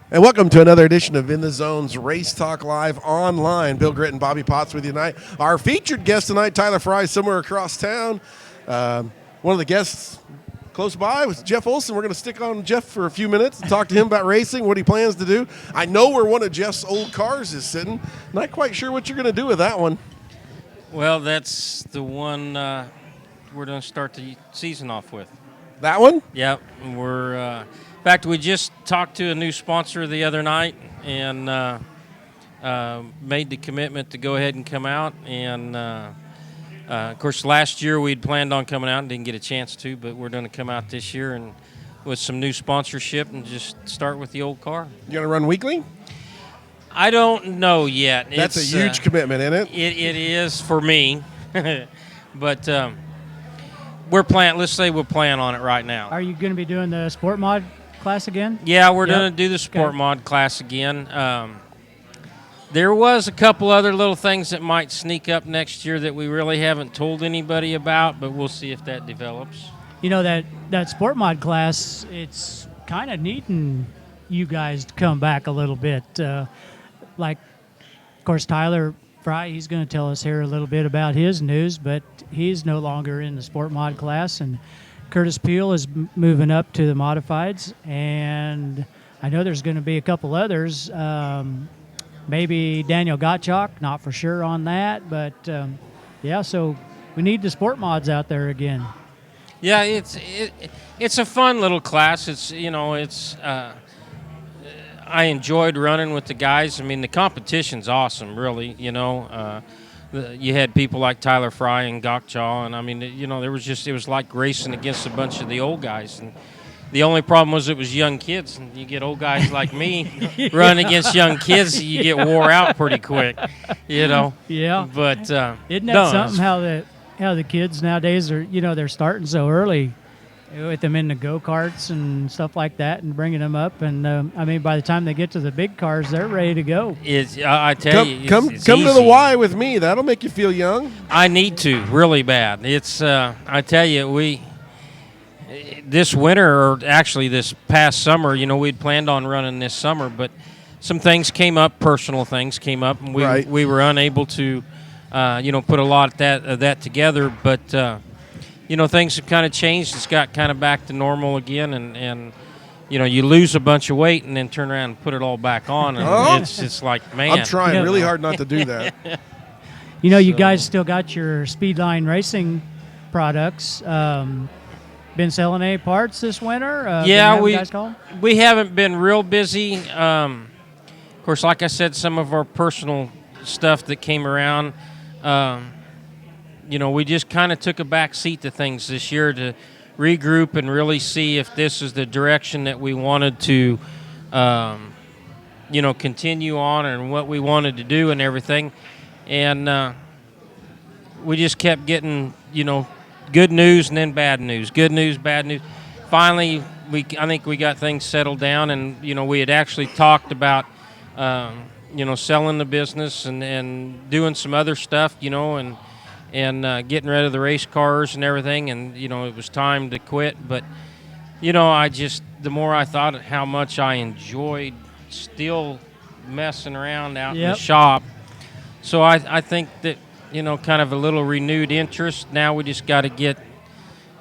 And welcome to another edition of In the Zone's Race Talk Live online. Bill Britt and Bobby Potts with you tonight. Our featured guest tonight, Tyler Frye, somewhere across town. One of the guests close by was Jeff Olson. We're going to stick on Jeff for a few minutes and talk to him about racing, what he plans to do. I know where one of Jeff's old cars is sitting. Not quite sure what you're going to do with that one. Well, that's the one we're going to start the season off with. That one? Yep. In fact, we just talked to a new sponsor the other night and made the commitment to go ahead and come out. And, of course, last year we'd planned on coming out and didn't get a chance to, but we're going to come out this year and with some new sponsorship and just start with the old car. You going to run weekly? I don't know yet. That's a huge commitment, isn't it? It is for me, but let's say we're planning on it right now. Are you going to be doing the sport mod class again? Yeah, we're going to do the sport mod class again. There was a couple other little things that might sneak up next year that we really haven't told anybody about, but we'll see if that develops. You know, that sport mod class, it's kind of needing you guys to come back a little bit. Like, of course, Tyler Frye, he's going to tell us here a little bit about his news, but he's no longer in the sport mod class, and Curtis Peel is moving up to the modifieds, and I know there's going to be a couple others. Maybe Daniel Gottschalk, not for sure on that, but yeah, so we need the sport mods out there again. Yeah, it's a fun little class. I enjoyed running with the guys. I mean, the competition's awesome, really. You had people like Tyler Frye and Gottschalk, and I mean, it was like racing against a bunch of the old guys. And the only problem was it was young kids, and you get old guys like me running against young kids, you get wore out pretty quick, Yeah. But isn't that something how the kids nowadays are? They're starting so early with them in the go-karts and stuff like that and bringing them up. And, I mean, by the time they get to the big cars, they're ready to go. I tell you, come it's to the easy. Y with me. That'll make you feel young. I need to, really bad. I tell you, this winter, or actually this past summer, we'd planned on running this summer, but some things came up, personal things came up, and we were unable to, put a lot of that together. But things have kind of changed. It's got kind of back to normal again, and you lose a bunch of weight and then turn around and put it all back on, and it's just like, man. I'm trying really hard not to do that. You guys still got your Speedline Racing products. Been selling any parts this winter? Yeah, we haven't been real busy. Of course, like I said, some of our personal stuff that came around, we just kind of took a back seat to things this year to regroup and really see if this is the direction that we wanted to, continue on and what we wanted to do and everything. And we just kept getting, good news and then bad news. Good news, bad news. Finally, I think we got things settled down, and we had actually talked about selling the business and doing some other stuff, and getting rid of the race cars and everything, and it was time to quit. But the more I thought how much I enjoyed still messing around out in the shop, so I think that kind of a little renewed interest. Now we just got to get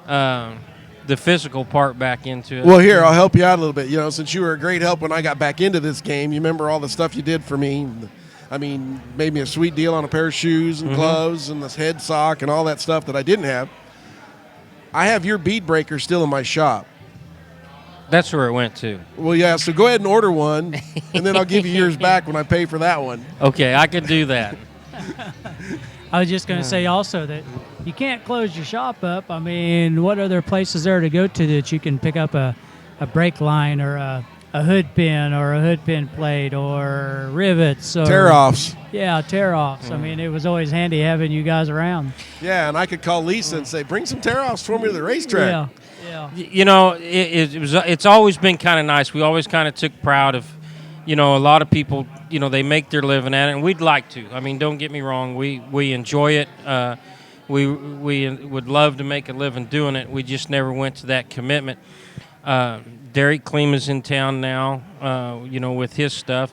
the physical part back into it. Well, here, I'll help you out a little bit. Since you were a great help when I got back into this game, you remember all the stuff you did for me. I mean, made me a sweet deal on a pair of shoes and gloves and this head sock and all that stuff that I didn't have. I have your bead breaker still in my shop. That's where it went to. Well, yeah, so go ahead and order one, and then I'll give you yours back when I pay for that one. Okay, I could do that. I was just going to say also that you can't close your shop up. I mean, what other places there to go to that you can pick up a brake line or a hood pin or a hood pin plate or rivets or tear-offs? Yeah, tear-offs. I mean, it was always handy having you guys around. Yeah, and I could call Lisa and say, bring some tear-offs for me to the racetrack. Yeah. It's always been kind of nice. We always kind of took proud of, a lot of people, they make their living at it, and we'd like to. I mean, don't get me wrong. We enjoy it. We would love to make a living doing it. We just never went to that commitment. Derek Klima's in town now, with his stuff,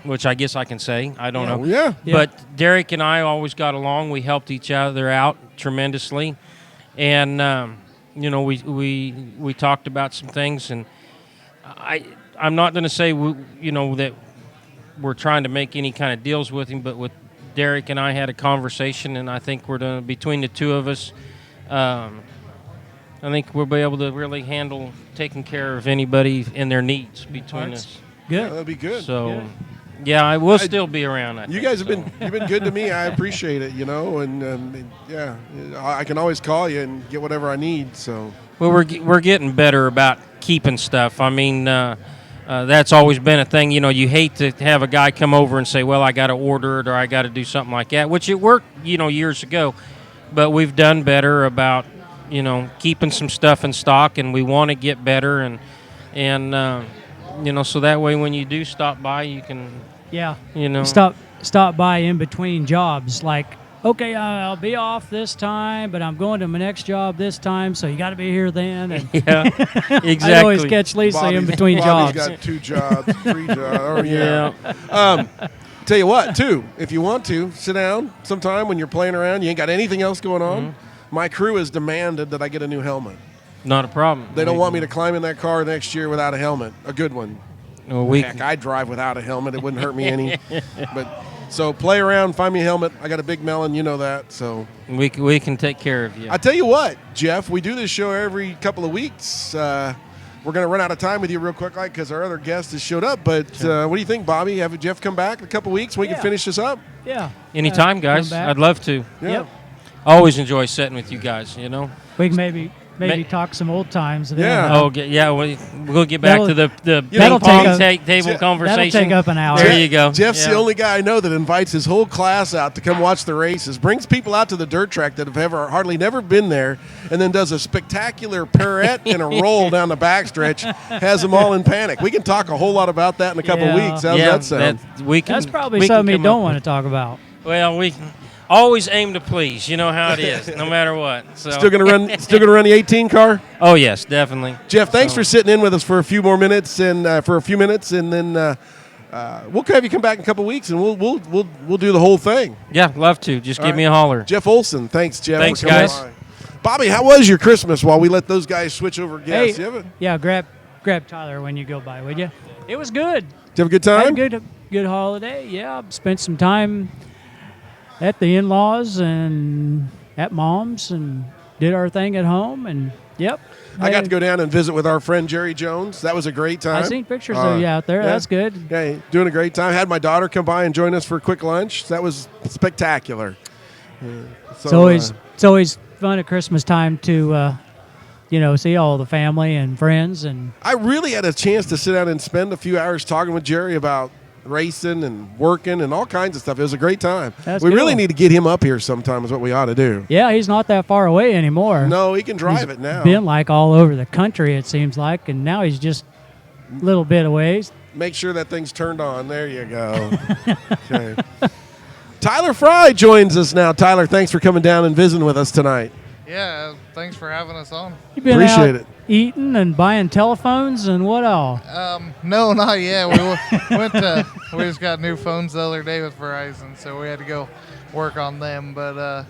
which I guess I can say. I don't know. Yeah. But Derek and I always got along. We helped each other out tremendously. And, we talked about some things. And I'm not going to say, that we're trying to make any kind of deals with him, but with Derek and I had a conversation, and I think we're going to, between the two of us, I think we'll be able to really handle taking care of anybody and their needs between us. Good. Yeah, that'd be good. So, yeah, I will still be around. You guys have you've been good to me. I appreciate it, and yeah, I can always call you and get whatever I need. So, well, we're getting better about keeping stuff. I mean, that's always been a thing. You hate to have a guy come over and say, "Well, I got to order it or I got to do something like that," which it worked, years ago. But we've done better about, keeping some stuff in stock, and we want to get better, and so that way when you do stop by, you can, stop by in between jobs. Like, okay, I'll be off this time, but I'm going to my next job this time, so you got to be here then. And yeah, exactly. I always catch Lisa in between Bobby's jobs. got 2 jobs, 3 jobs. Oh yeah. Tell you what, too, if you want to sit down sometime when you're playing around, you ain't got anything else going on. Mm-hmm. My crew has demanded that I get a new helmet. Not a problem. They don't want me to climb in that car next year without a helmet, a good one. Well, Heck, I'd drive without a helmet. It wouldn't hurt me any. But so play around, find me a helmet. I got a big melon, you know that. So we can take care of you. I tell you what, Jeff, we do this show every couple of weeks. We're going to run out of time with you real quick, because our other guest has showed up. But what do you think, Bobby? Have Jeff come back in a couple of weeks? We can finish this up. Yeah. Anytime, guys. come back. I'd love to. Yeah. Yep. I always enjoy sitting with you guys. We can maybe talk some old times. Then, Yeah. We'll get back to the that'll ping pong take table Jeff- conversation. That'll take up an hour. There you go. Jeff's Yeah. the only guy I know that invites his whole class out to come watch the races, brings people out to the dirt track that have hardly never been there, and then does a spectacular pirouette and a roll down the backstretch, has them all in panic. We can talk a whole lot about that in a couple of Yeah. weeks. How's that sound? That's probably something you don't want to talk about. Well, we always aim to please. You know how it is, no matter what. So. Still gonna run the 18 car? Oh yes, definitely. Jeff, thanks for sitting in with us for a few minutes, and then we'll have you come back in a couple of weeks, and we'll do the whole thing. Yeah, love to. Just give me a holler. Jeff Olson, thanks, Jeff. Thanks, for coming guys. by. Bobby, how was your Christmas while we let those guys switch over guests? Hey, grab Tyler when you go by, would you? It was good. Did you have a good Had time? a good holiday. Yeah, spent some time at the in-laws and at mom's and did our thing at home. And yep, I got to go down and visit with our friend Jerry Jones. That was a great time. I seen pictures of you out there. yeah. That's good. Yeah, doing a great time. Had my daughter come by and join us for a quick lunch. That was spectacular. It's always fun at Christmas time to see all the family and friends. And I really had a chance to sit down and spend a few hours talking with Jerry about racing and working and all kinds of stuff. It was a great time. That's we really cool. need to get him up here sometime is what we ought to do. yeah, he's not that far away anymore. No, he can drive He's it now. been like all over the country, it seems like, and now he's just a little bit away. Make sure that thing's turned on. There you go. Okay. Tyler Frye joins us now. Tyler, thanks for coming down and visiting with us tonight. Yeah, thanks for having us on. You've been Appreciate out it. eating and buying telephones and what all? No, not yet. We just got new phones the other day with Verizon, so we had to go work on them. But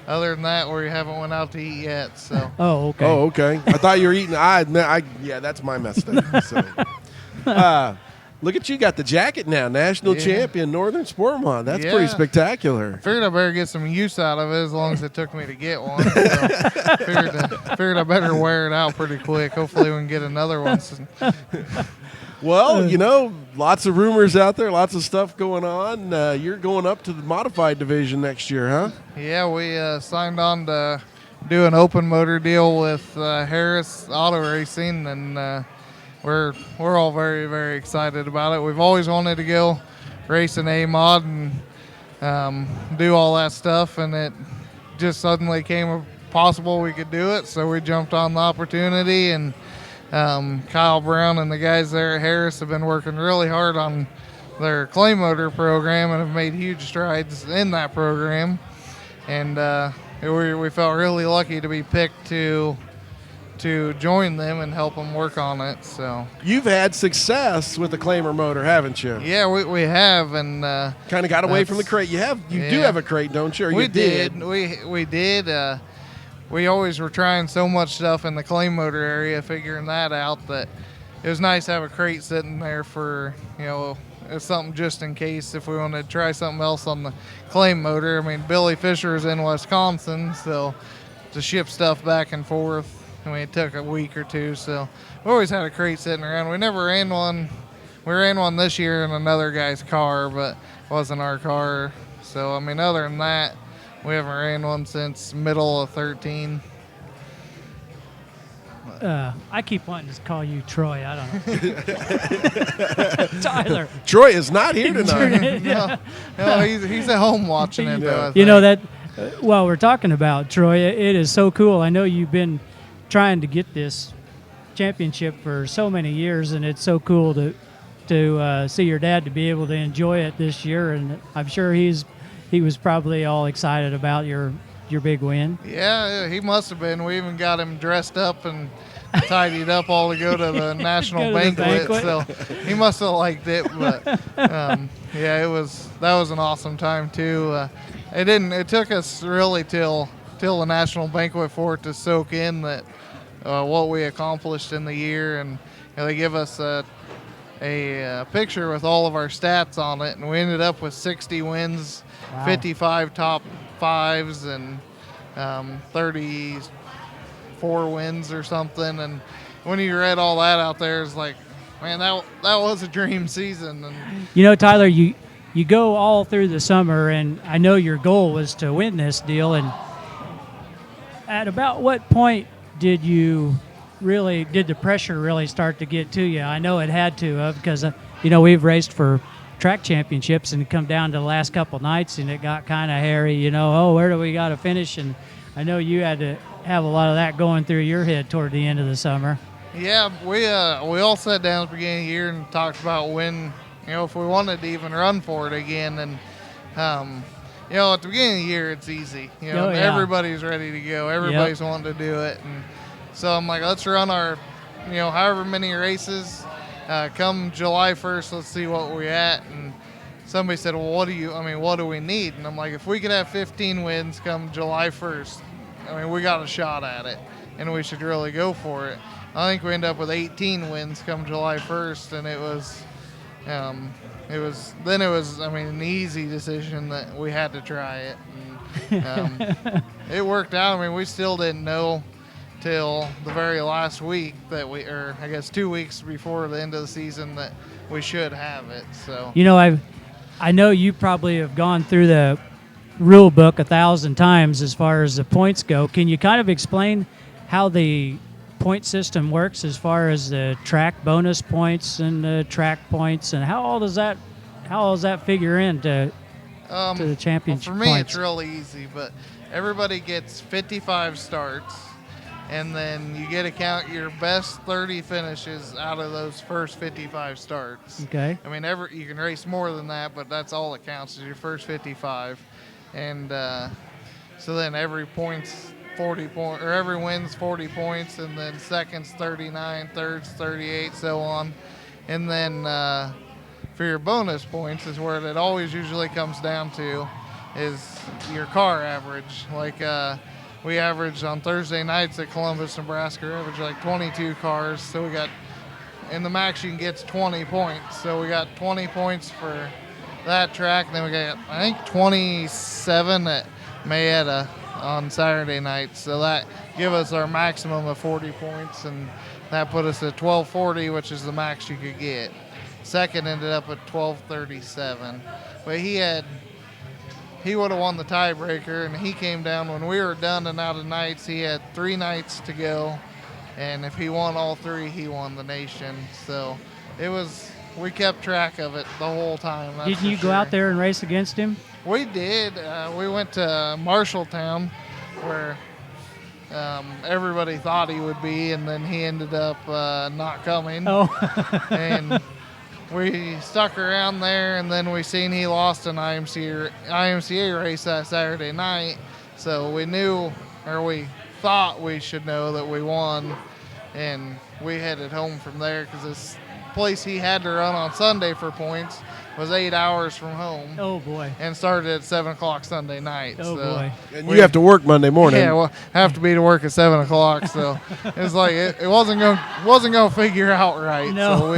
other than that, we haven't went out to eat yet. So Oh, okay. Oh, okay. I thought you were eating. Yeah, that's my mistake. So, look at you, got the jacket now, national champion, Northern Sportmon. That's pretty Yeah. spectacular. figured I better get some use out of it as long as it took me to get one. So figured I better wear it out pretty quick. Hopefully we can get another one. Well, lots of rumors out there, lots of stuff going on. You're going up to the modified division next year, huh? Yeah, we signed on to do an open motor deal with Harris Auto Racing, and we're all very, very excited about it. We've always wanted to go race an A-mod and do all that stuff, and it just suddenly came possible we could do it, so we jumped on the opportunity. And Kyle Brown and the guys there at Harris have been working really hard on their clay motor program and have made huge strides in that program. And we felt really lucky to be picked to to join them and help them work on it. So You've had success with the Claimer motor, haven't you? yeah, we have, and Kind of got away from the that's- crate. You do yeah. have a crate, don't you? Or we you did. We did. We always were trying so much stuff in the clay motor area, figuring that out, that it was nice to have a crate sitting there for, it's something just in case if we wanted to try something else on the clay motor. I mean, Billy Fisher is in Wisconsin, so to ship stuff back and forth, it took a week or two. So we always had a crate sitting around. We never ran one. We ran one this year in another guy's car, but it wasn't our car. So, I mean, other than that, we haven't ran one since middle of 13. I keep wanting to call you Troy. I don't know. Tyler. Troy is not here tonight. No, he's at home watching it, though. I You know think. that while we're talking about Troy, it is so cool. I know you've been trying to get this championship for so many years, and it's so cool to see your dad to be able to enjoy it this year. And I'm sure he was probably all excited about your big win. Yeah, he must have been. We even got him dressed up and tidied up all to go to the national Go to the banquet. banquet. So he must have liked it. But yeah, that was an awesome time too. It took us really till the national banquet for it to soak in that what we accomplished in the year, and they give us a picture with all of our stats on it, and we ended up with 60 wins, Wow. 55 top fives, and 34 wins or something. And when you read all that out there, it's like, man, that was a dream season. And You know, Tyler, you go all through the summer, and I know your goal was to win this deal. And at about what point did the pressure really start to get to you? I know it had to, because we've raced for track championships and come down to the last couple nights, and it got kind of hairy. Where do we got to finish? And I know you had to have a lot of that going through your head toward the end of the summer. yeah, we all sat down at the beginning of the year and talked about when, if we wanted to even run for it again. And at the beginning of the year, it's easy. Oh, yeah. Everybody's ready to go. Everybody's wanting to do it. And so I'm like, let's run our, however many races. Come July 1st, let's see what we're at. And somebody said, well, what do we need? And I'm like, if we could have 15 wins come July 1st, we got a shot at it, and we should really go for it. I think we end up with 18 wins come July 1st, and it was an easy decision that we had to try it. And, it worked out. We still didn't know till the very last week or I guess 2 weeks before the end of the season, that we should have it. So I know you probably have gone through the rule book 1,000 times as far as the points go. Can you kind of explain how the point system works as far as the track bonus points and the track points, and how all does that figure into to the championship for me, points? it's really easy, but everybody gets 55 starts, and then you get to count your best 30 finishes out of those first 55 starts. Okay. You can race more than that, but that's all that counts is your first 55. And so then every point's 40 points, or every win's 40 points, and then seconds 39, thirds 38, so on. And then for your bonus points is where it always usually comes down to is your car average. Like we averaged on Thursday nights at Columbus, Nebraska, averaged like 22 cars. So we got, in the max you can get 20 points. So we got 20 points for that track. Then we got, I think, 27 at Mayetta on Saturday night. So that give us our maximum of 40 points, and that put us at 1240, which is the max you could get. Second ended up at 1237. But he would have won the tiebreaker, and he came down when we were done and out of nights. He had 3 nights to go, and if he won all 3, he won the nation. So we kept track of it the whole time. Didn't you go out there and race against him? We did. We went to Marshalltown, where everybody thought he would be, and then he ended up not coming. Oh. And we stuck around there, and then we seen he lost an IMCA race that Saturday night. So we knew, or we thought we should know, that we won and we headed home from there because this place he had to run on Sunday for points was 8 hours from home. Oh boy. And started at 7 o'clock Sunday night. Oh so boy. And you have to work Monday morning. Yeah, well, have to be to work at 7 o'clock. So it's like it wasn't going to figure out right. No. So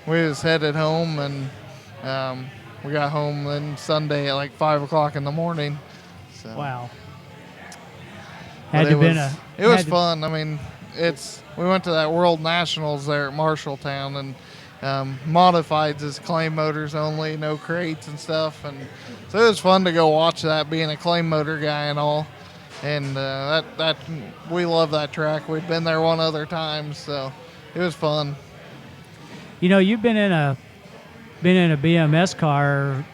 we just headed home, and we got home then Sunday at like 5 o'clock in the morning. So. Wow. But it was had to- fun. I mean, we went to that World Nationals there at Marshalltown, and modifieds is claim motors only, no crates and stuff, and so it was fun to go watch that, being a claim motor guy and all. And that we love that track. We'd been there one other time, so it was fun. You've been in a BMS car,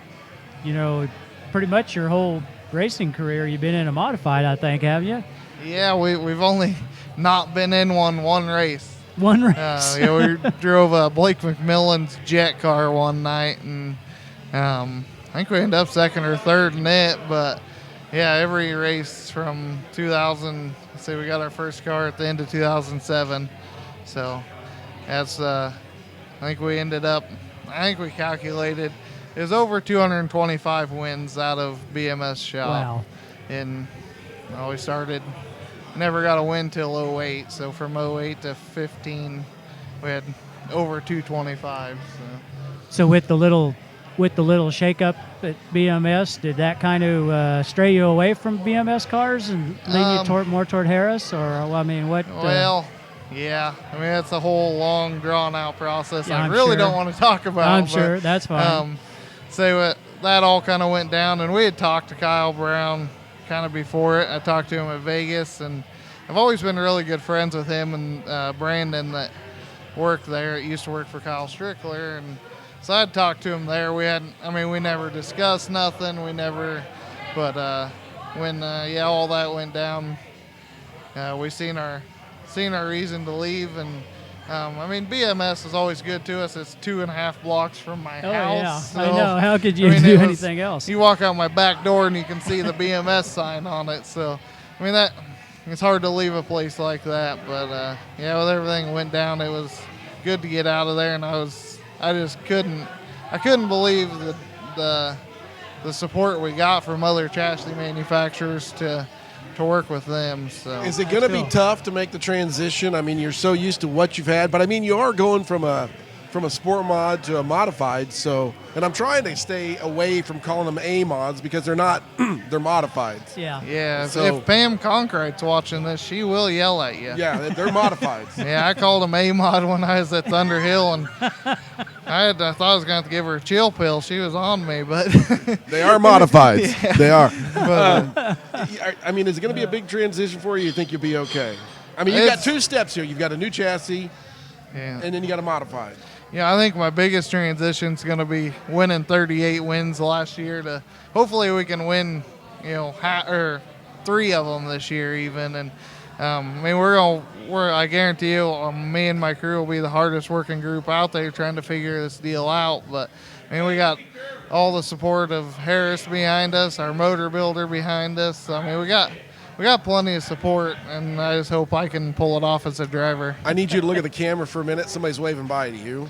pretty much your whole racing career. You've been in a modified, I think, have you? Yeah, we've only not been in one race. One race. We drove Blake McMillan's jet car one night, and I think we ended up second or third in it. But yeah, every race from 2000. Say we got our first car at the end of 2007. So that's I think we ended up. I think we calculated it was over 225 wins out of BMS shop. Wow. And we started. Never got a win till 08, so from 08 to 15, we had over 225. So with the little shakeup at BMS, did that kind of stray you away from BMS cars and lead you more toward Harris, or what? Well, yeah. I mean, it's a whole long, drawn-out process. Yeah, I I'm really sure. don't want to talk about. I'm but, sure that's fine. So that all kind of went down, and we had talked to Kyle Brown kind of before it. I talked to him at Vegas, and I've always been really good friends with him and Brandon that worked there. It used to work for Kyle Strickler, and so I'd talked to him there. We never discussed nothing. But when all that went down, we seen our reason to leave, and BMS is always good to us. It's 2.5 blocks from my Oh house. yeah, So, I know. How could you it do was- anything else? You walk out my back door and you can see the BMS sign on it. So, it's hard to leave a place like that. But with everything that went down, it was good to get out of there. And I just couldn't believe the support we got from other chassis manufacturers to work with them. So Is it going to be tough to make the transition? I mean, you're so used to what you've had, but I mean, you are going from a sport mod to a modified. So, and I'm trying to stay away from calling them A mods because they're not, they're modifieds. Yeah. yeah, So- if Pam Conkright's watching this, she will yell at you. Yeah, they're modifieds. Yeah, I called them A-Mod when I was at Thunderhill, and I thought I was going to have to give her a chill pill. She was on me, but They are modifieds. Yeah. They are. but I mean, is it going to be a big transition for you? You think you'll be okay? I mean, you've got It's- 2 steps here. You've got a new chassis, yeah. and then you got a modified. I think my biggest transition is going to be winning 38 wins last year. To hopefully we can win, 3 of them this year even. And I guarantee you, me and my crew will be the hardest working group out there trying to figure this deal out. But we got all the support of Harris behind us, our motor builder behind us. We got plenty of support, and I just hope I can pull it off as a driver. I need you to look at the camera for a minute. Somebody's waving by to you.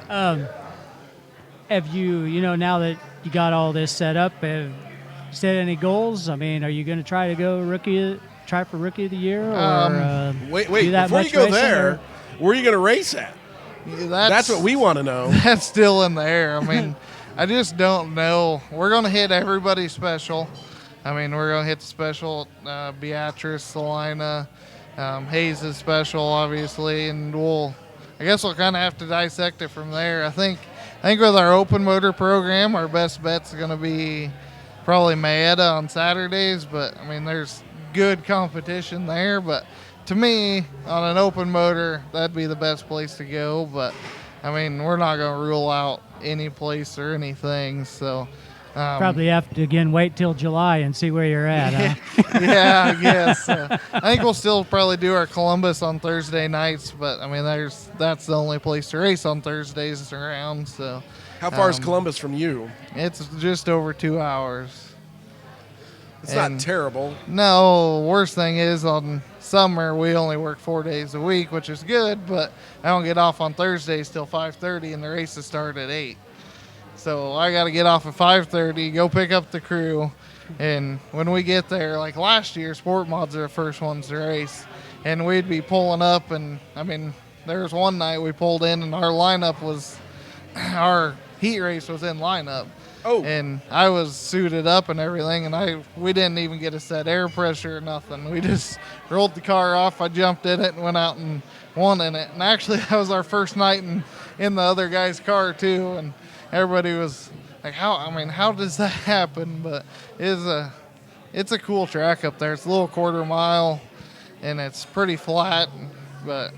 Have you, now that you got all this set up, have you set any goals? I mean, are you going to try to go try for Rookie of the Year? Or Wait, do that before you much go racing, there, or- where are you going to race at? That's what we want to know. That's still in the air. I just don't know. We're going to hit everybody's special. We're going to hit the special, Beatrice, Salina, Hayes is special, obviously, and I guess we'll kind of have to dissect it from there. I think with our open motor program, our best bet's going to be probably Maeda on Saturdays, but there's good competition there. But to me, on an open motor, that'd be the best place to go. But we're not going to rule out any place or anything. So Probably have to again wait till July and see where you're at. Huh? yeah, I guess. I think we'll still probably do our Columbus on Thursday nights, but that's the only place to race on Thursdays around. So How far is Columbus from you? it's just over 2 hours. It's not terrible. No, worst thing is on summer we only work 4 days a week, which is good, but I don't get off on Thursdays till 5:30, and the races start at 8. So I got to get off at 5:30, go pick up the crew, and when we get there, like last year, Sport Mods are the first ones to race, and we'd be pulling up, and I mean, there was one night we pulled in, and our lineup was, our heat race was in lineup. Oh. And I was suited up and everything, and we didn't even get a set air pressure or nothing. We just rolled the car off. I jumped in it and went out and won in it. And actually, that was our first night in the other guy's car too. And everybody was like, how does that happen? But it's a cool track up there. It's a little quarter mile, and it's pretty flat, but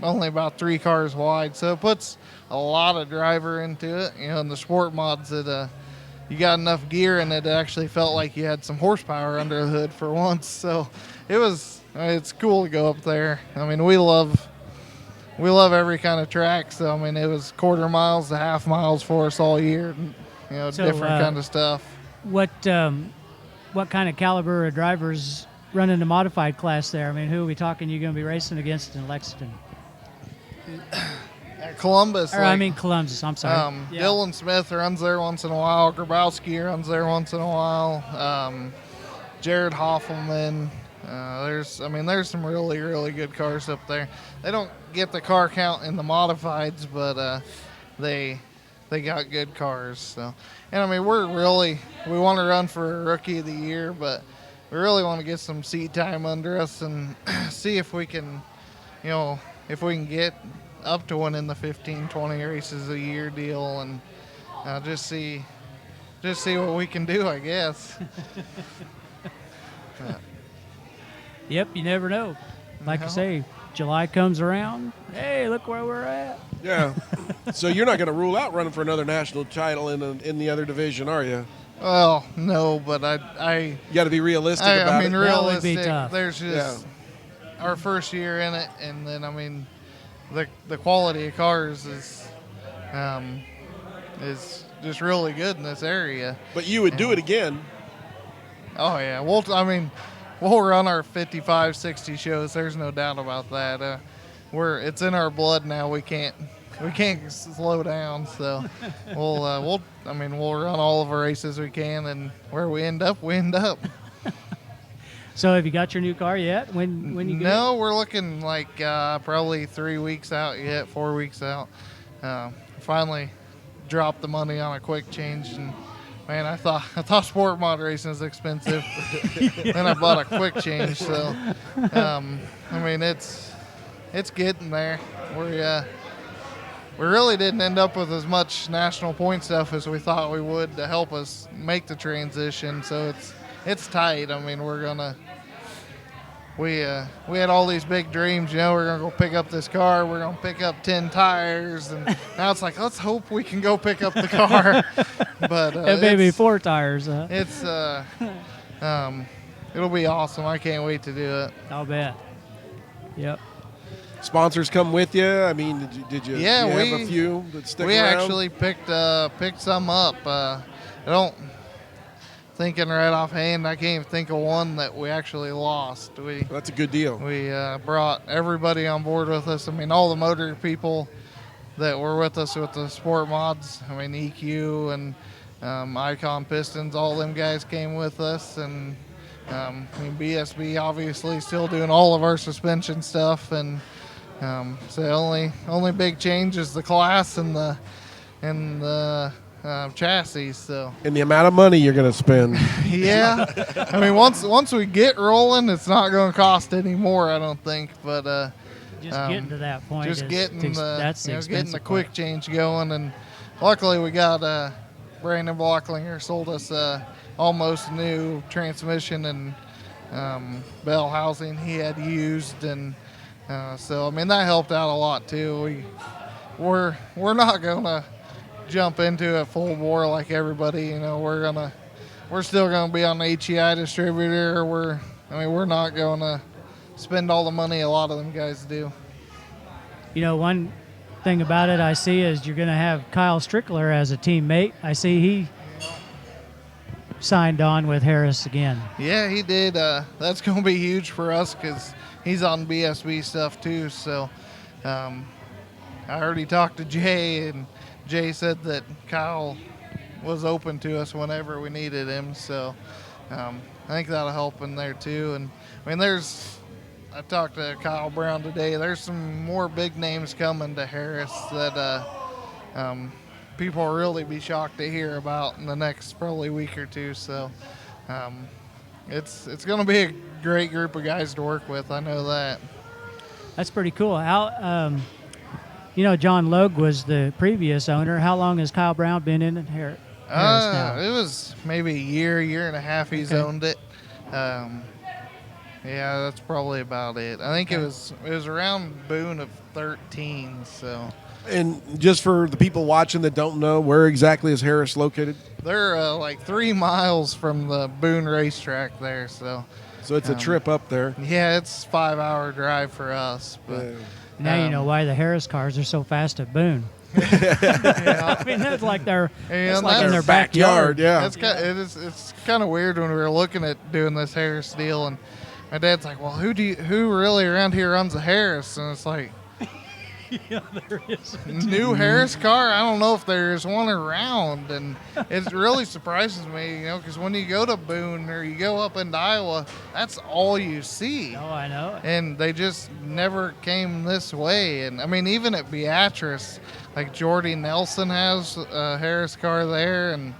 only about 3 cars wide. So it puts a lot of driver into it. You know, in the sport mods, you got enough gear in it, it actually felt like you had some horsepower under the hood for once. So it's cool to go up there. I mean, we love every kind of track. So I mean, it was quarter miles to half miles for us all year. You know, So, different kind of stuff. What kind of caliber of drivers run in the modified class there? I mean, who are we talking you're going to be racing against in Lexington? Columbus. Or I mean Columbus, I'm sorry. Yeah. Dylan Smith runs there once in a while. Grabowski runs there once in a while. Jared Hoffelman. There's some really, really good cars up there. They don't get the car count in the modifieds, but they got good cars. So, and I mean, we want to run for Rookie of the Year, but we really want to get some seat time under us and see if we can, get up to winning the 15, 20 races a year deal, and just see what we can do, I guess. Yep, you never know. Like you say, July comes around. Hey, look where we're at. Yeah. So you're not going to rule out running for another national title in the other division, are you? Well, no, but You got to be realistic about it. That would be Realistic. tough. There's just our first year in it, and then I mean, the quality of cars is just really good in this area. But you would do it again. Oh yeah, we'll run our 55, 60 shows. There's no doubt about that. It's in our blood now. We can't slow down. So we'll run all of our races we can, and where we end up, we end up. So have you got your new car yet? When you get No, we're looking like probably 3 weeks out yet, 4 weeks out. Finally dropped the money on a quick change, and man, I thought sport mod racing is expensive. Then I bought a quick change, so it's getting there. We really didn't end up with as much national point stuff as we thought we would to help us make the transition. So it's tight. I mean, we had all these big dreams. We're gonna go pick up this car. We're gonna pick up 10 tires, and now it's like, let's hope we can go pick up the car. But maybe 4 tires. It's it'll be awesome. I can't wait to do it. I'll bet. Yep. Sponsors come with you. I mean, did you have a few that stick around? We actually picked some up. Thinking right offhand, I can't even think of one that we actually lost. That's a good deal. We brought everybody on board with us. I mean, all the motor people that were with us with the sport mods. I mean, EQ and Icon Pistons, all them guys came with us. And BSB obviously still doing all of our suspension stuff. And so the only big change is the class and the chassis. So and the amount of money you're going to spend. Yeah, I mean, once we get rolling, it's not going to cost any more, I don't think. But just getting to that point. Just getting getting the quick change going, and luckily we got Brandon Blocklinger sold us almost new transmission and bell housing he had used, and so I mean that helped out a lot too. We're not gonna jump into it full bore like everybody. We're still gonna be on the HEI distributor. We're not gonna spend all the money a lot of them guys do. One thing about it I see is you're going to have Kyle Strickler as a teammate. I see signed on with Harris again. Yeah, he did. That's going to be huge for us because he's on BSB stuff too. So I already talked to Jay, and Jay said that Kyle was open to us whenever we needed him. So I think that'll help in there too. And I mean, I talked to Kyle Brown today. There's some more big names coming to Harris that people will really be shocked to hear about in the next probably week or two. So it's going to be a great group of guys to work with. I know that. That's pretty cool. John Logue was the previous owner. How long has Kyle Brown been in Harris now? It was maybe a year and a half he's owned it. Yeah, that's probably about it. I think it was around Boone of 13. So. And just for the people watching that don't know, where exactly is Harris located? They're like 3 miles from the Boone racetrack there. So it's a trip up there. Yeah, it's a 5-hour drive for us. But now you know why the Harris cars are so fast at Boone. I mean, that's like in their backyard. Yeah, it's kind of weird when we were looking at doing this Harris deal, and my dad's like, "Well, who really around here runs a Harris?" And it's like, yeah, there is new Harris car. I don't know if there's one around, and it really surprises me, because when you go to Boone or you go up into Iowa, that's all you see. Oh, I know. And they just never came this way. And I mean, even at Beatrice, like Jordy Nelson has a Harris car there, and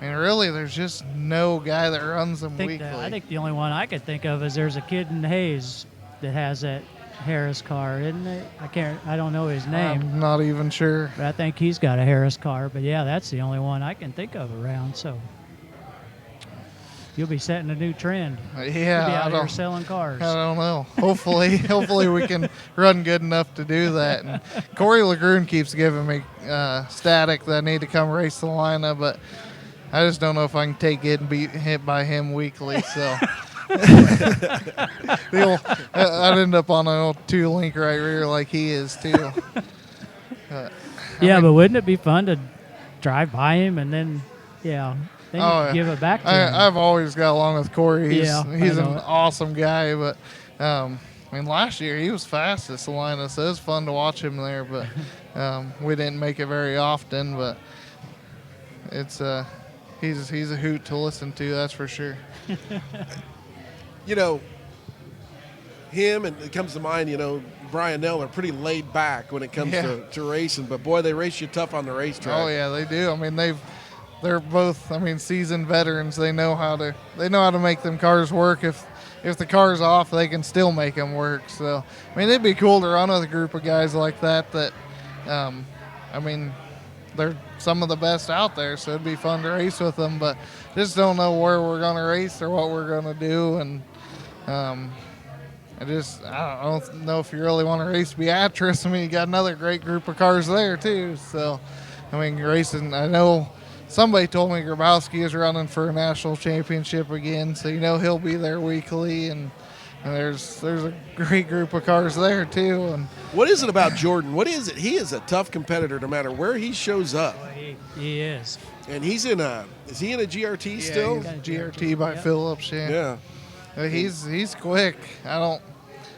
I mean, really, there's just no guy that runs them weekly. I think the only one I could think of is there's a kid in Hayes that has that Harris car, isn't it? I don't know his name. I'm not even sure. But I think he's got a Harris car. But yeah, that's the only one I can think of around. So you'll be setting a new trend. Yeah, you'll be out here selling cars. I don't know. Hopefully we can run good enough to do that. And Corey Lagrune keeps giving me static that I need to come race the lineup, but I just don't know if I can take it and be hit by him weekly. So. I'd end up on an old 2-link right rear like he is too. But wouldn't it be fun to drive by him and then give it back to him? I've always got along with Corey. He's an it. awesome guy, but I mean, last year he was fastest Salina, so it was fun to watch him there. But we didn't make it very often. But it's he's a hoot to listen to, that's for sure. Him, and it comes to mind, Brian Nell are pretty laid back when it comes to racing, but boy, they race you tough on the racetrack. Oh yeah, they do. I mean, they're both, seasoned veterans. They know how to make them cars work. If the car's off, they can still make them work. So, I mean, it'd be cool to run with a group of guys like that. They're some of the best out there, so it'd be fun to race with them. But just don't know where we're gonna race or what we're gonna do, and I don't know if you really want to race Beatrice. I mean, you got another great group of cars there too. So, racing. I know somebody told me Grabowski is running for a national championship again, so he'll be there weekly, and there's a great group of cars there too. And what is it about Jordan? What is it? He is a tough competitor, no matter where he shows up. He is. And is he in a GRT still? He's a GRT by Phillips. Yeah. He's quick. I don't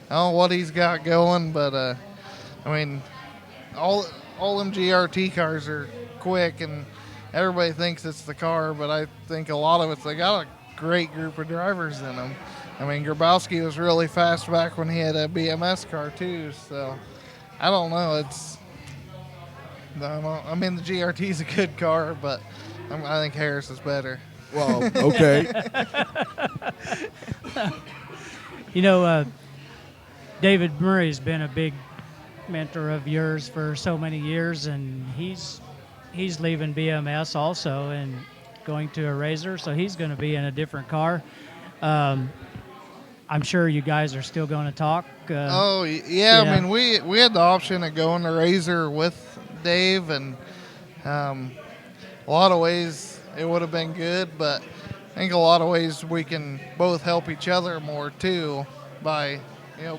know what he's got going, but all them GRT cars are quick, and everybody thinks it's the car, but I think a lot of it's they got a great group of drivers in them. Grabowski was really fast back when he had a BMS car too, so I don't know. The GRT's a good car, but I think Harris is better. Well, okay. David Murray's been a big mentor of yours for so many years, and he's leaving BMS also and going to a Razor, so he's going to be in a different car. I'm sure you guys are still going to talk. Yeah. We had the option of going to Razor with Dave, and a lot of ways it would have been good, but I think a lot of ways we can both help each other more too by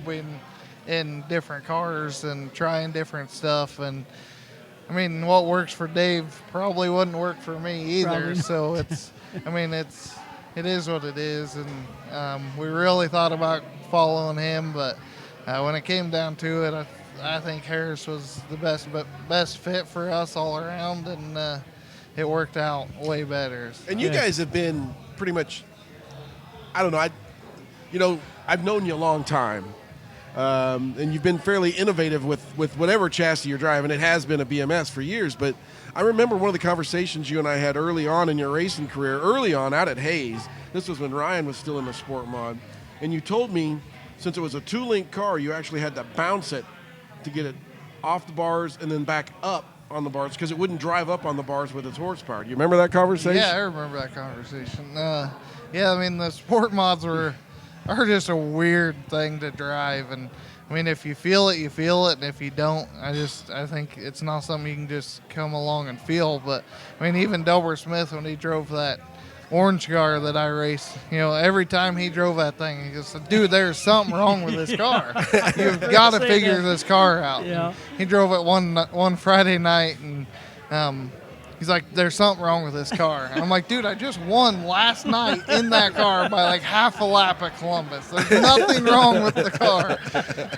being in different cars and trying different stuff. And what works for Dave probably wouldn't work for me either. So I mean, it is what it is, and we really thought about following him, but when it came down to it, I think Harris was the best fit for us all around, and it worked out way better. And you guys have been pretty much, I don't know, I've known you a long time. And you've been fairly innovative with whatever chassis you're driving. It has been a BMS for years, but I remember one of the conversations you and I had early on in your racing career, early on out at Hayes. This was when Ryan was still in the sport mod. And you told me, since it was a 2-link car, you actually had to bounce it to get it off the bars and then back up on the bars because it wouldn't drive up on the bars with its horsepower. Do you remember that conversation? Yeah, I remember that conversation. Yeah, I mean, the sport mods are just a weird thing to drive, and I mean, if you feel it, you feel it, and if you don't, I think it's not something you can just come along and feel. But I mean, even Delbert Smith, when he drove that orange car that I raced, every time he drove that thing, he goes, "Dude, there's something wrong with this car. You've got to figure this car out." Yeah. He drove it one Friday night, and he's like, "There's something wrong with this car." And I'm like, "Dude, I just won last night in that car by like half a lap at Columbus. There's nothing wrong with the car."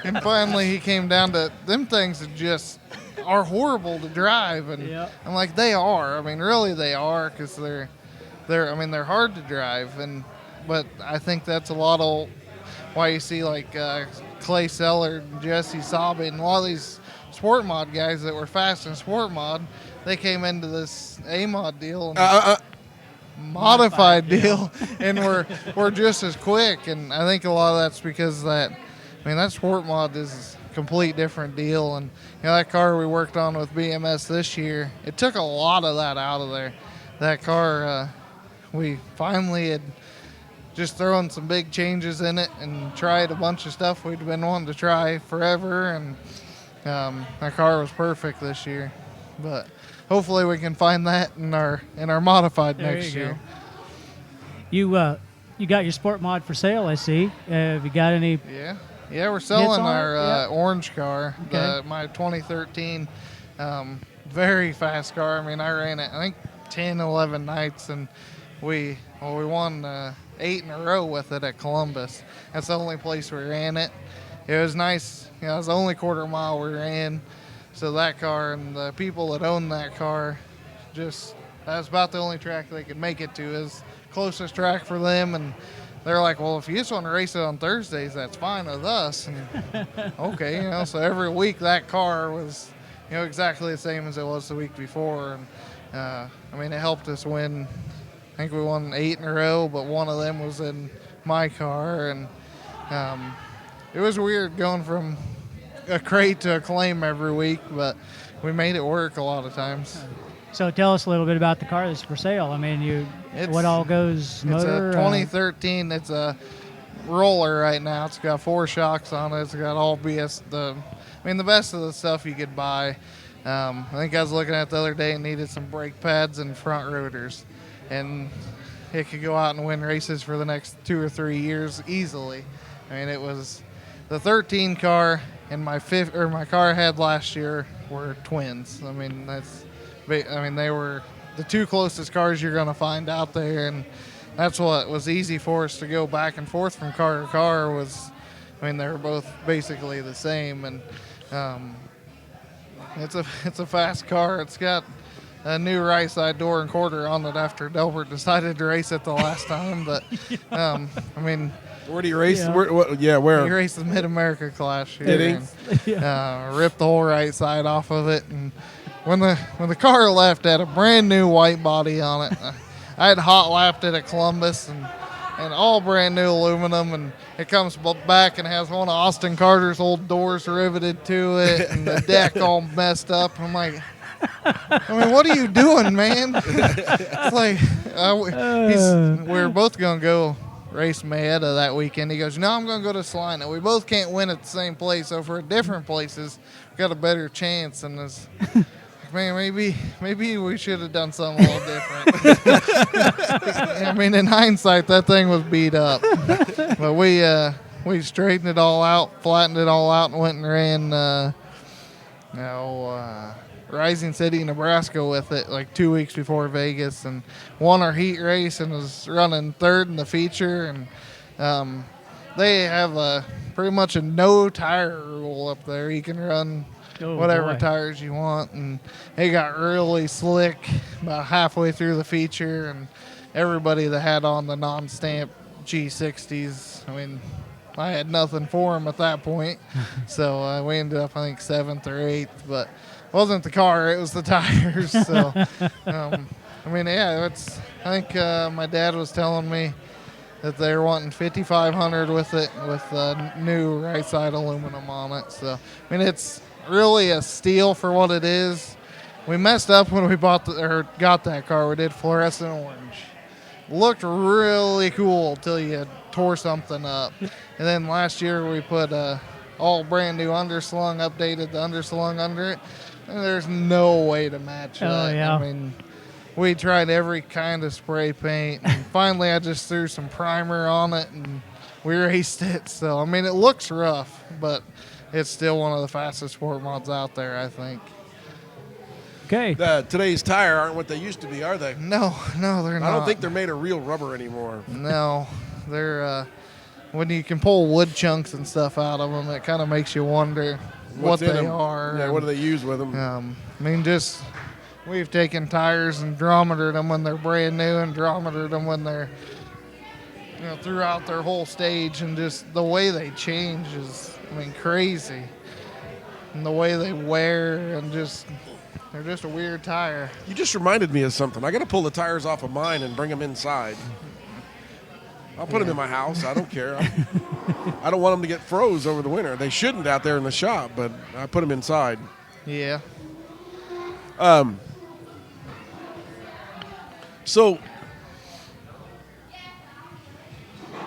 And finally he came down to them things that just are horrible to drive. And Yeah. I'm like, they are. I mean, really they are, because they're hard to drive. But I think that's a lot of why you see like Clay Seller and Jesse Sabe and a lot of these sport mod guys that were fast in sport mod, they came into this A-mod deal and modified deal and we're just as quick. And I think a lot of that's because that sport mod is a complete different deal. And that car we worked on with BMS this year, it took a lot of that out of there. That car, we finally had just thrown some big changes in it and tried a bunch of stuff we'd been wanting to try forever, and that car was perfect this year. But hopefully we can find that in our modified There next you go. year. You got your sport mod for sale, I see. Have you got any? Yeah, we're selling on our it? Yeah. orange car, Okay. my 2013, very fast car. I mean, I ran it, I think, 10, 11 nights, and we won 8 in a row with it at Columbus. That's the only place we ran it. It was nice. It was the only quarter mile we ran. So that car and the people that own that car, that was about the only track they could make it to. Is closest track for them, and they're like, "Well, if you just want to race it on Thursdays, that's fine with us." And okay, so every week that car was, exactly the same as it was the week before. And it helped us win. I think we won 8 in a row, but one of them was in my car, and it was weird going from a crate to a claim every week, but we made it work a lot of times. So tell us a little bit about the car that's for sale. I mean, what all goes motor? It's a 2013. It's a roller right now. It's got 4 shocks on it. It's got all BS. The best of the stuff you could buy. I think I was looking at it the other day and needed some brake pads and front rotors, and it could go out and win races for the next 2 or 3 years easily. I mean, it was the 13 car and my car I had last year were twins. I mean, they were the 2 closest cars you're going to find out there, and that's what was easy for us to go back and forth from car to car was, they were both basically the same, and it's a fast car. It's got a new right side door and quarter on it after Delbert decided to race it the last time, but Where do you race? Yeah. Where? he raced the Mid-America Clash here. Did he? And, ripped the whole right side off of it, and when the car left, it had a brand new white body on it. I had hot lapped it at Columbus, and all brand new aluminum, and it comes back and has one of Austin Carter's old doors riveted to it, and the deck all messed up. I'm like, what are you doing, man? It's like we were both gonna go race Mayetta that weekend. He goes, "No, I'm gonna go to Salina. We both can't win at the same place, so for different places, we got a better chance." And this, man, maybe we should have done something a little different. In hindsight, that thing was beat up, but we straightened it all out, flattened it all out, and went and ran Rising City, Nebraska with it like 2 weeks before Vegas, and won our heat race and was running third in the feature. And they have pretty much a no tire rule up there. You can run whatever boy. tires you want, and it got really slick about halfway through the feature, and everybody that had on the non-stamp G60s, I mean, I had nothing for them at that point. So we ended up, I think, 7th or 8th, but it wasn't the car, it was the tires. So, I mean, yeah, I think my dad was telling me that they were wanting 5,500 with it, with new right side aluminum on it. So, I mean, it's really a steal for what it is. We messed up when we got that car. We did fluorescent orange. Looked really cool till you tore something up. And then last year we put all brand new underslung, updated the underslung under it. And there's no way to match that. Yeah. I mean, we tried every kind of spray paint. And finally I just threw some primer on it and we raced it. So, I mean, it looks rough, but it's still one of the fastest sport mods out there, I think. Okay. Today's tire aren't what they used to be, are they? No, they're not. I don't think they're made of real rubber anymore. No, they're when you can pull wood chunks and stuff out of them, it kind of makes you wonder What's what in they 'em? are. Yeah, what do they use with them? I mean, just we've taken tires and drometered them when they're brand new and drometered them when they're throughout their whole stage, and just the way they change is, I mean, crazy. And the way they wear, and they're just a weird tire. You just reminded me of something. I got to pull the tires off of mine and bring them inside. I'll put them in my house. I don't care. I don't want them to get froze over the winter. They shouldn't out there in the shop, but I put them inside. Yeah. So,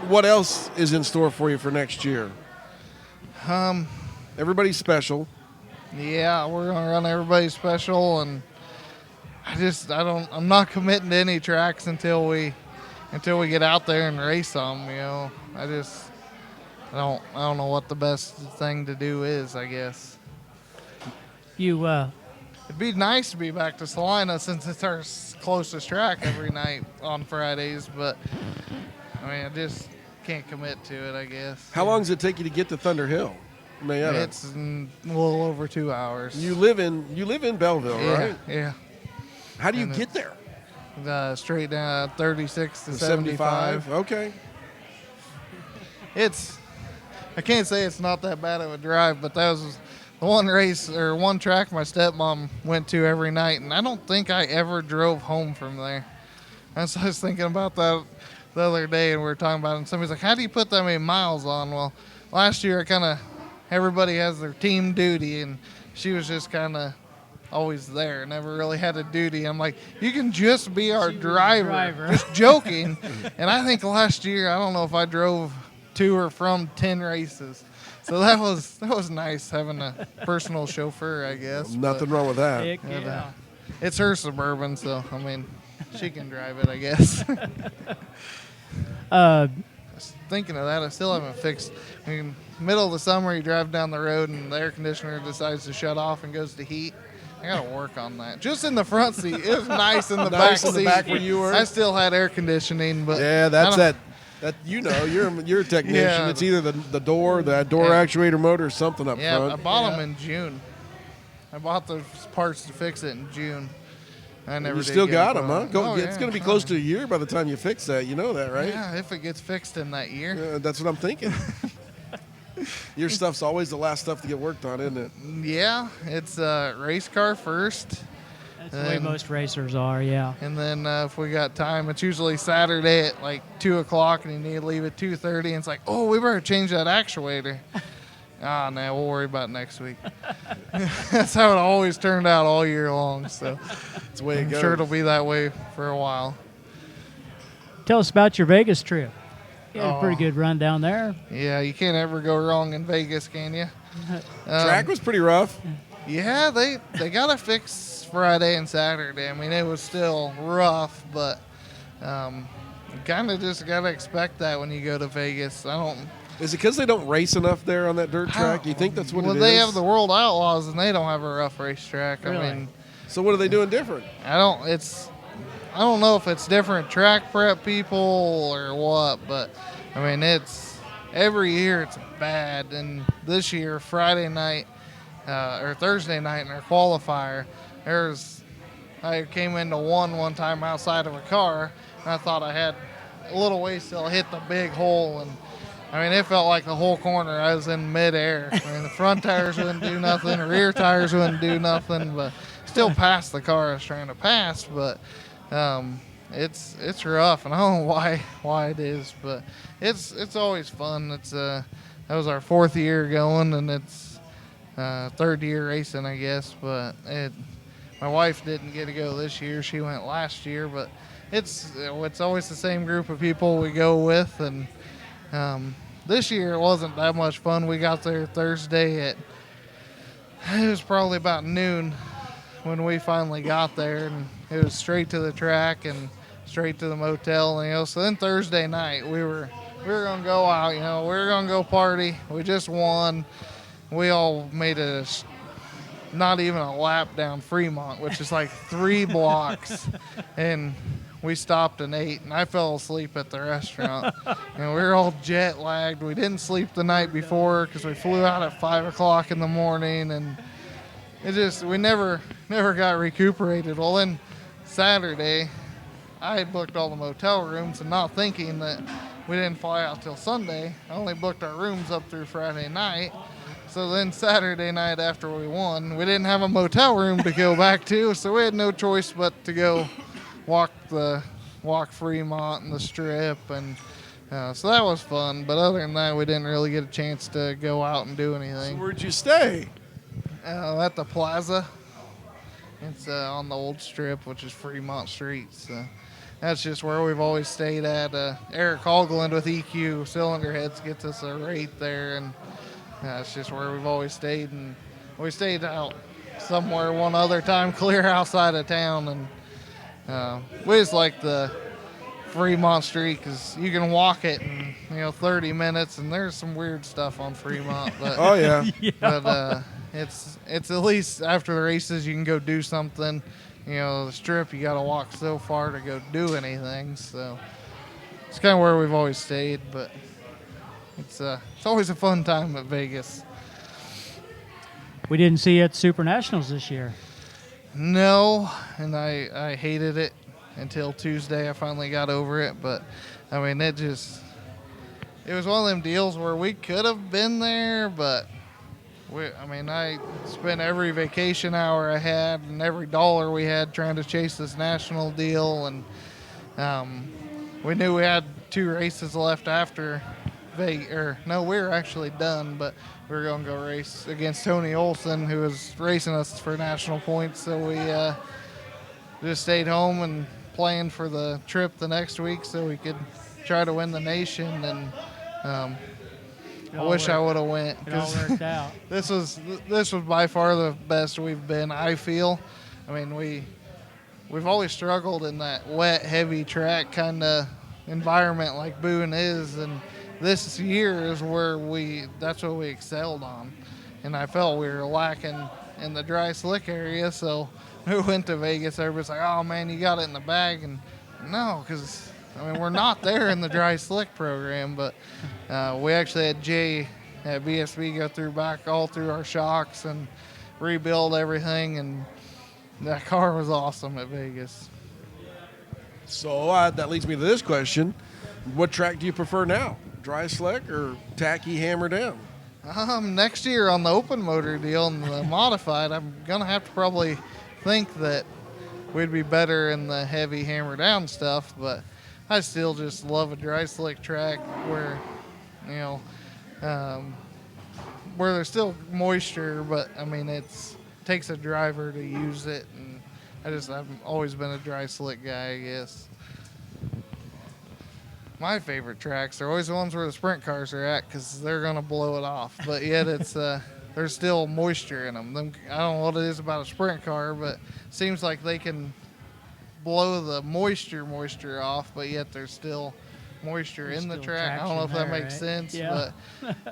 what else is in store for you for next year? Everybody's special. Yeah, we're gonna run everybody special, and I'm not committing to any tracks until we get out there and race them. I don't know what the best thing to do is, I guess. It'd be nice to be back to Salina since it's our closest track every night on Fridays, but I mean, I just can't commit to it, I guess. How long does it take you to get to Thunder Hill? Marietta? It's a little over 2 hours. You live in Belleville, right? Yeah. How do you And get there? Straight down 36 to 75. Okay. I can't say it's not that bad of a drive, but that was the one track my stepmom went to every night, and I don't think I ever drove home from there. I was thinking about that the other day, and we were talking about it, and somebody's like, how do you put that many miles on? Well, last year everybody has their team duty, and she was just kind of always there, never really had a duty. I'm like, you can just be our driver. Just joking. And I think last year, I don't know if I drove to or from 10 races. So that was nice having a personal chauffeur, I guess. Nothing wrong with that. Heck yeah. It's her Suburban, so, I mean, she can drive it, I guess. Thinking of that, I still haven't fixed. I mean, middle of the summer, you drive down the road and the air conditioner decides to shut off and goes to heat. I gotta work on that. Just in the front seat, it was nice in the back Nice in seat. the back where you were? I still had air conditioning, but Yeah, that's that. That you're a technician. Yeah. It's either the door actuator motor, or something up Yeah, front. I bought them in June. I bought the parts to fix it in June. I never. You did still get got it them, done. huh? Oh, It's yeah. going to be close to a year by the time you fix that. You know that, right? Yeah, if it gets fixed in that year. That's what I'm thinking. Your stuff's always the last stuff to get worked on, isn't it? Yeah, it's race car first. That's the way most racers are, yeah. And then if we got time, it's usually Saturday at like 2 o'clock, and you need to leave at 2:30. And it's like, oh, we better change that actuator. No, we'll worry about next week. That's how it always turned out all year long. So That's the way it I'm goes. sure it'll be that way for a while. Tell us about your Vegas trip. You had a Oh. pretty good run down there. Yeah, you can't ever go wrong in Vegas, can you? Track was pretty rough. Yeah, they got to fix Friday and Saturday. I mean, it was still rough, but you kind of just got to expect that when you go to Vegas. Is it because they don't race enough there on that dirt track? You think that's what it is? Well, they have the World Outlaws, and they don't have a rough racetrack. Really? I mean, So what are they doing different? I don't know if it's different track prep people or what, but I mean it's every year it's bad. And this year, Friday night or Thursday night in our qualifier, I came into one time outside of a car, and I thought I had a little ways till I hit the big hole, and I mean it felt like the whole corner I was in midair. I mean the front tires wouldn't do nothing, the rear tires wouldn't do nothing, but still passed the car I was trying to pass. But it's rough, and I don't know why it is, but it's always fun. That was our 4th year going, and it's 3rd year racing, I guess. But my wife didn't get to go this year; she went last year. But it's always the same group of people we go with, and this year it wasn't that much fun. We got there Thursday it was probably about noon when we finally got there, and it was straight to the track and straight to the motel, and so then Thursday night we were gonna go out, we were gonna go party. We just won. We all made not even a lap down Fremont, which is like 3 blocks, and we stopped and ate, and I fell asleep at the restaurant. We were all jet lagged. We didn't sleep the night before because we flew out at 5 o'clock in the morning, and we never got recuperated. Well, then Saturday, I had booked all the motel rooms, and not thinking that we didn't fly out till Sunday. I only booked our rooms up through Friday night. So then Saturday night after we won, we didn't have a motel room to go back to, so we had no choice but to go walk Fremont and the Strip, and so that was fun. But other than that, we didn't really get a chance to go out and do anything. So where'd you stay? At the Plaza. It's on the old Strip, which is Fremont Street. So that's just where we've always stayed at. Eric Hogland with EQ Cylinder Heads gets us a rate there, and that's just where we've always stayed. And we stayed out somewhere one other time clear outside of town, and we just like the Fremont Street because you can walk it in 30 minutes, and there's some weird stuff on Fremont. But Oh yeah. but it's at least after the races you can go do something. The Strip you got to walk so far to go do anything. So it's kind of where we've always stayed, but it's always a fun time at Vegas. We didn't see you at Super Nationals this year. No, and I hated it until Tuesday. I finally got over it, but I mean it was one of them deals where we could have been there, but I spent every vacation hour I had and every dollar we had trying to chase this national deal, and we knew we had 2 races left after Vegas. No, we were actually done, but we were going to go race against Tony Olson, who was racing us for national points. So we just stayed home and planned for the trip the next week so we could try to win the nation, and I wish I would have went. It all worked out. This was by far the best we've been, I feel. I mean, we've always struggled in that wet, heavy track kind of environment like Boone is, and this year is where that's what we excelled on. And I felt we were lacking in the dry slick area, so we went to Vegas. Everybody's like, oh man, you got it in the bag. And no, because we're not there in the dry slick program, but we actually had Jay at BSB go back all through our shocks and rebuild everything, and that car was awesome at Vegas. So that leads me to this question: what track do you prefer now, dry slick or tacky hammer down? Next year on the open motor deal and the modified, I'm gonna have to probably think that we'd be better in the heavy hammer down stuff, but I still just love a dry slick track where where there's still moisture, but it takes a driver to use it, and I've always been a dry slick guy, I guess. My favorite tracks are always the ones where the sprint cars are at, because they're going to blow it off. But yet there's still moisture in them. I don't know what it is about a sprint car, but it seems like they can blow the moisture off, but yet there's still moisture There's in the still track. I don't know if that traction makes there, right? sense, Yeah.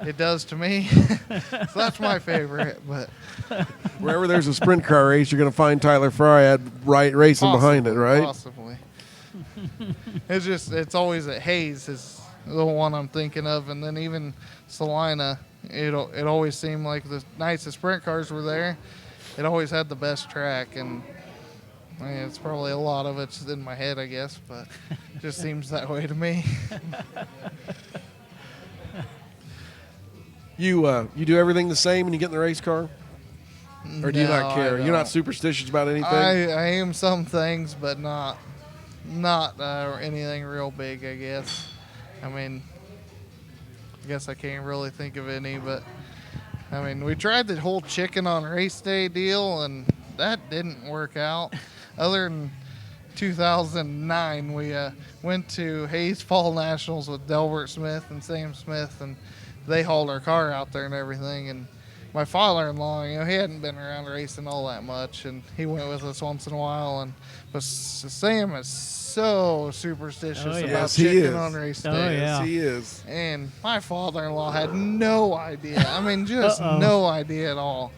but it does to me. So that's my favorite. But Wherever there's a sprint car race, you're going to find Tyler Frye at right racing behind it, right? Possibly. It's always at Hayes is the one I'm thinking of, and then even Salina. It always seemed like the nights the sprint cars were there, it always had the best track, and I mean, it's probably a lot of it's in my head, I guess, but it just seems that way to me. You do everything the same when you get in the race car? Or do you No, not I care? You're not don't. superstitious about anything? I am some things, but not anything real big, I guess. I mean, I guess I can't really think of any, but I mean, we tried the whole chicken on race day deal, and that didn't work out. Other than 2009, we went to Hayes Fall Nationals with Delbert Smith and Sam Smith, and they hauled our car out there and everything. And my father-in-law, he hadn't been around racing all that much, and he went with us once in a while. But Sam is so superstitious Oh, yeah. about Yes, he chicken is. on race day. Oh, yeah. Yes, he is. And my father-in-law had no idea. I mean, just Uh-oh. no idea at all.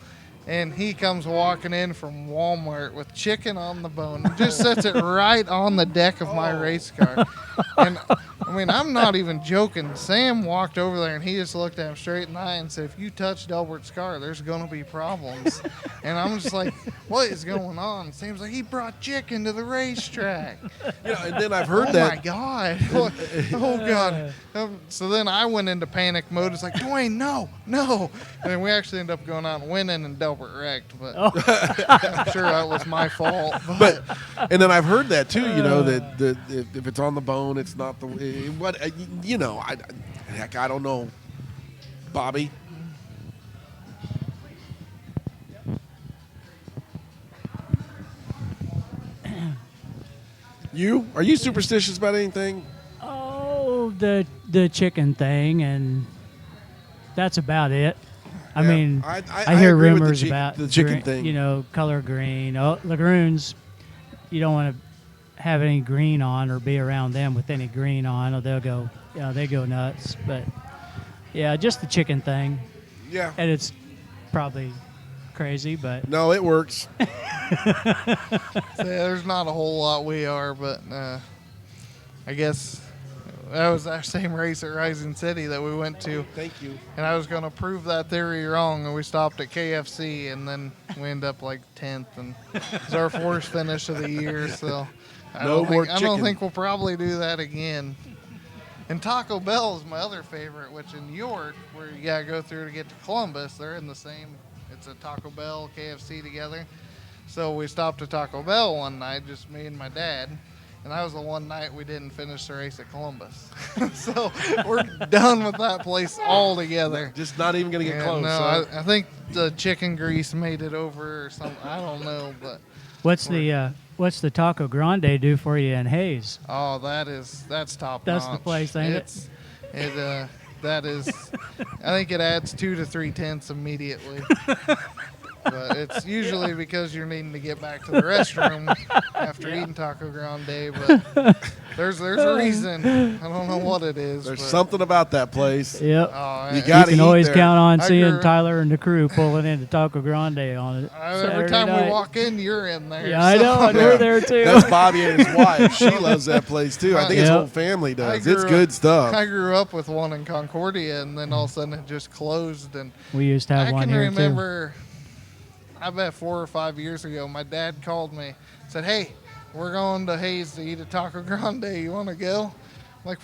And he comes walking in from Walmart with chicken on the bone and just sets it right on the deck of my race car. And I mean, I'm not even joking. Sam walked over there and he just looked at him straight in the eye and said, "If you touch Delbert's car, there's going to be problems." And I'm just like, what is going on? Sam's like, he brought chicken to the racetrack. And then I've heard Oh that. my God. Oh God. So then I went into panic mode. It's like, Dwayne, no. And then we actually ended up going out and winning, and Delbert wrecked. But I'm sure that was my fault. But and then I've heard that too. That if it's on the bone, it's not the what. I don't know, Bobby. Are you superstitious about anything? Oh, the chicken thing, and that's about it. I Yeah, mean, I I hear agree with rumors the about the chicken thing. color green. Oh, lagoons, you don't want to have any green on or be around them with any green on, or they go nuts. But yeah, just the chicken thing, Yeah. and it's probably crazy, but No, it works. So, there's not a whole lot we are, but I guess that was our same race at Rising City that we went to. Thank you. And I was going to prove that theory wrong, and we stopped at KFC, and then we ended up like 10th, and it was our worst finish of the year. So I don't chicken. think we'll probably do that again. And Taco Bell is my other favorite, which in York, where you got to go through to get to Columbus, they're in the same. It's a Taco Bell, KFC together. So we stopped at Taco Bell one night, just me and my dad. And that was the one night we didn't finish the race at Columbus. So we're done with that place altogether. Just not even going to get Yeah, close. no, huh? I think the chicken grease made it over or something. I don't know, but what's the Taco Grande do for you in Hayes? oh, that's top That's notch. the place, ain't it? That is. I think it adds 2 to 3 tenths immediately. But it's usually because you're needing to get back to the restroom after eating Taco Grande. But there's a reason. I don't know what it is. There's but, something about that place. Yep. Oh, You You gotta can eat always there. count on I seeing grew- Tyler and the crew pulling into Taco Grande on it. every Saturday time night. we walk in, you're in there. Yeah, I so- know. And we're there too. That's Bobby and his wife. She loves that place too. I think his Yeah. whole family I does. grew It's up- good stuff. I grew up with one in Concordia, and then all of a sudden it just closed. And We used to have I one can here remember, I bet 4 or 5 years ago, my dad called me, said, "Hey, we're going to Hayes to eat a Taco Grande. You want to go?" Like,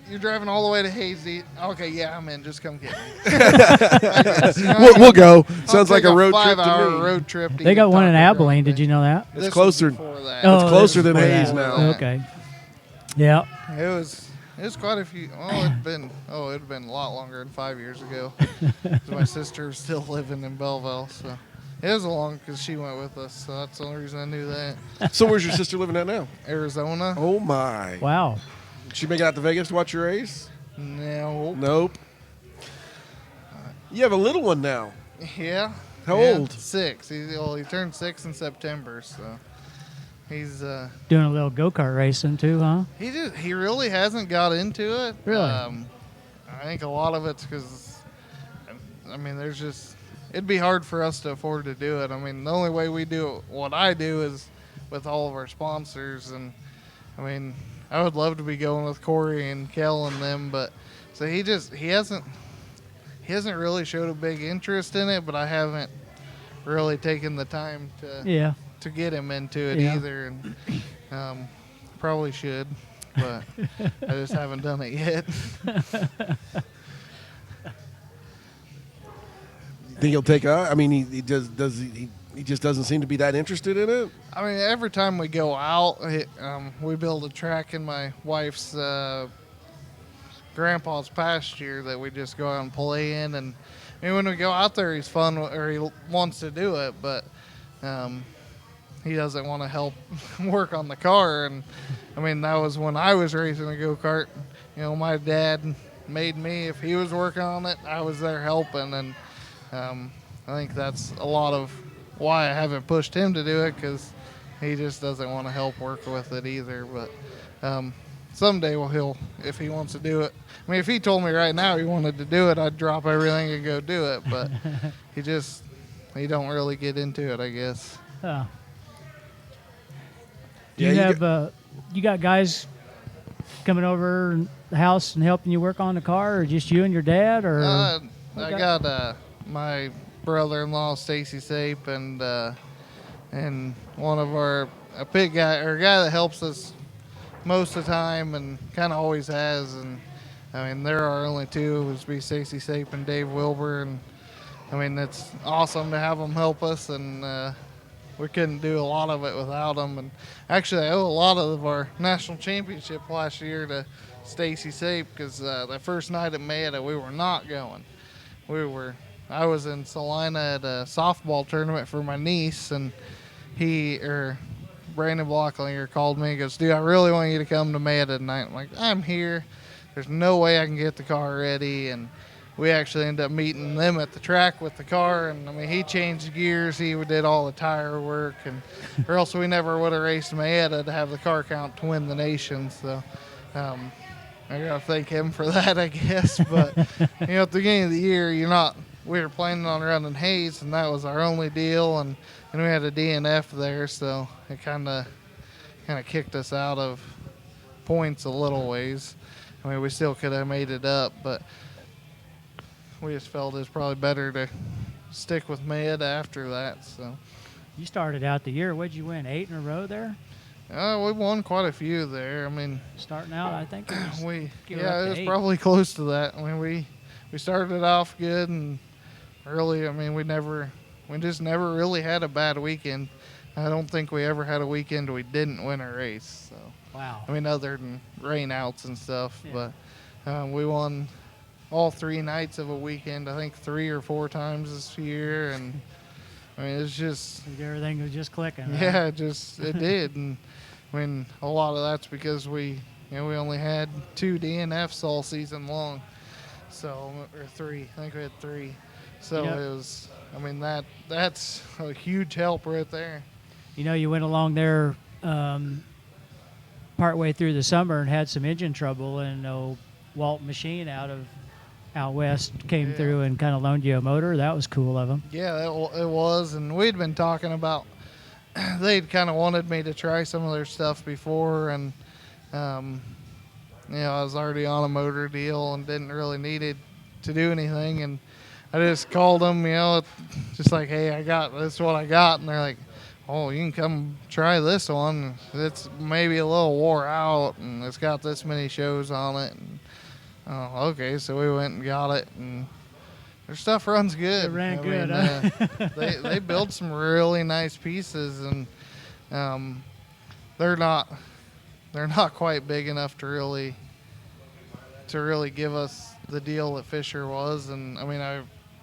you're driving all the way to Hayes to eat. Okay, yeah, I'm in. Just come get me. I guess, you know, We'll go. I'll Sounds like take a road trip to 5-hour me. road trip. To too. They eat got one in Taco Abilene. Grande. Did you know that? This was closer. before that. Oh, It's closer this than is Hayes before now. that. Okay. Yeah. It was quite a few. It'd been a lot longer than 5 years ago. 'Cause my sister was still living in Belleville, so it was long because she went with us. So that's the only reason I knew that. So where's your sister living at now? Arizona? Oh my. Wow. She make it out to Vegas to watch your race? No. Nope. You have a little one now. Yeah. How Yeah, old? 6. He turned 6 in September, so He's Doing a little go-kart racing too, huh? he really hasn't got into it. Really? I think a lot of it's because, I mean, it'd be hard for us to afford to do it. I mean, the only way we do what I do is with all of our sponsors, and I mean, I would love to be going with Corey and Kel and them, but so he hasn't really showed a big interest in it, but I haven't really taken the time to get him into it either, and probably should, but I just haven't done it yet. You think he'll take it? I mean, he just doesn't seem to be that interested in it. I mean, every time we go out, we build a track in my wife's grandpa's pasture that we just go out and play in. And I mean, when we go out there, he's fun, or he wants to do it, but he doesn't want to help work on the car. And I mean, that was when I was racing a go-kart. You know, my dad made me, if he was working on it, I was there helping. And I think that's a lot of why I haven't pushed him to do it, because he just doesn't want to help work with it either. But someday if he wants to do it. I mean, if he told me right now he wanted to do it, I'd drop everything and go do it. But he don't really get into it, I guess. Oh. Yeah, You got guys coming over the house and helping you work on the car, or just you and your dad, or? I got my brother-in-law, Stacy Sape, and one of a big guy, or a guy that helps us most of the time and kind of always has. And I mean, there are only two. It would be Stacy Sape and Dave Wilbur, and I mean, it's awesome to have them help us, and we couldn't do a lot of it without them. And actually, I owe a lot of our national championship last year to Stacy Sape, because the first night at Mayetta, we were not going. I was in Salina at a softball tournament for my niece, and Brandon Blocklinger called me and goes, "Dude, I really want you to come to Mayetta tonight." I'm like, "I'm here. There's no way I can get the car ready." And we actually ended up meeting them at the track with the car, and I mean, he changed gears, he did all the tire work, or else we never would have raced Mayetta to have the car count to win the nation. So I gotta thank him for that, I guess. But you know, at the beginning of the year, we were planning on running Hayes, and that was our only deal, and we had a DNF there, so it kind of kicked us out of points a little ways. I mean, we still could have made it up, but we just felt it was probably better to stick with Mayetta after that. So You started out the year, what'd you win, 8 in a row there? we won quite a few there. I mean, Starting out, I think it was, it was probably close to that. I mean, we started off good, and really, I mean, we just never really had a bad weekend. I don't think we ever had a weekend we didn't win a race. So wow. I mean, other than rain outs and stuff, Yeah. but we won all 3 nights of a weekend, I think 3 or 4 times this year. And I mean, it's just, Everything was just clicking. Right? yeah, it did. And I mean, a lot of that's because we only had 2 DNFs all season long. So, or 3, I think we had 3. So Yep. it was, I mean, that's a huge help right there. You went along there partway through the summer and had some engine trouble, and Walt Machine out west came through and kind of loaned you a motor. That was cool of them. Yeah, it was, and we'd been talking about, they'd kind of wanted me to try some of their stuff before, and I was already on a motor deal and didn't really need it to do anything, and I just called them, just like, "Hey, this is what I got," and they're like, "Oh, you can come try this one. It's maybe a little wore out, and it's got this many shows on it." And, oh, okay, so we went and got it, and their stuff runs good. It ran I good, mean, huh? they build some really nice pieces, and they're not quite big enough to really give us the deal that Fisher was. And I mean, I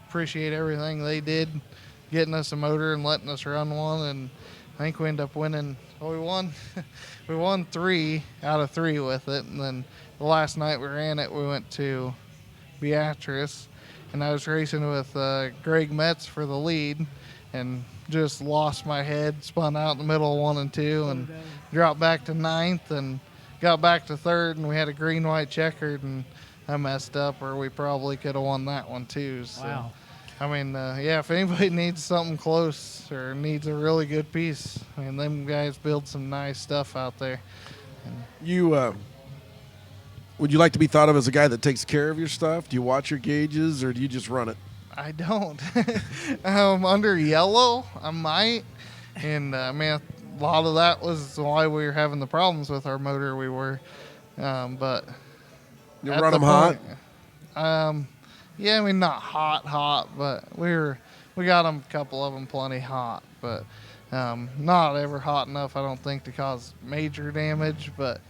appreciate everything they did, getting us a motor and letting us run one. And I think we ended up winning. Well, we won 3 out of 3 with it. And then the last night we ran it, we went to Beatrice, and I was racing with Greg Metz for the lead. and just lost my head, spun out in the middle of 1 and 2, and dropped back to 9th, and got back to 3rd, and we had a green-white checkered, and I messed up, or we probably could have won that one too. So, Wow. I mean, yeah, if anybody needs something close or needs a really good piece, I mean, them guys build some nice stuff out there. You would you like to be thought of as a guy that takes care of your stuff? Do you watch your gauges, or do you just run it? I don't. Under yellow, I might. And, I mean, a lot of that was why we were having the problems with our motor we were. But You at run the them hot? point- yeah, I mean, not hot, but we got them, a couple of them plenty hot, but not ever hot enough, I don't think, to cause major damage. But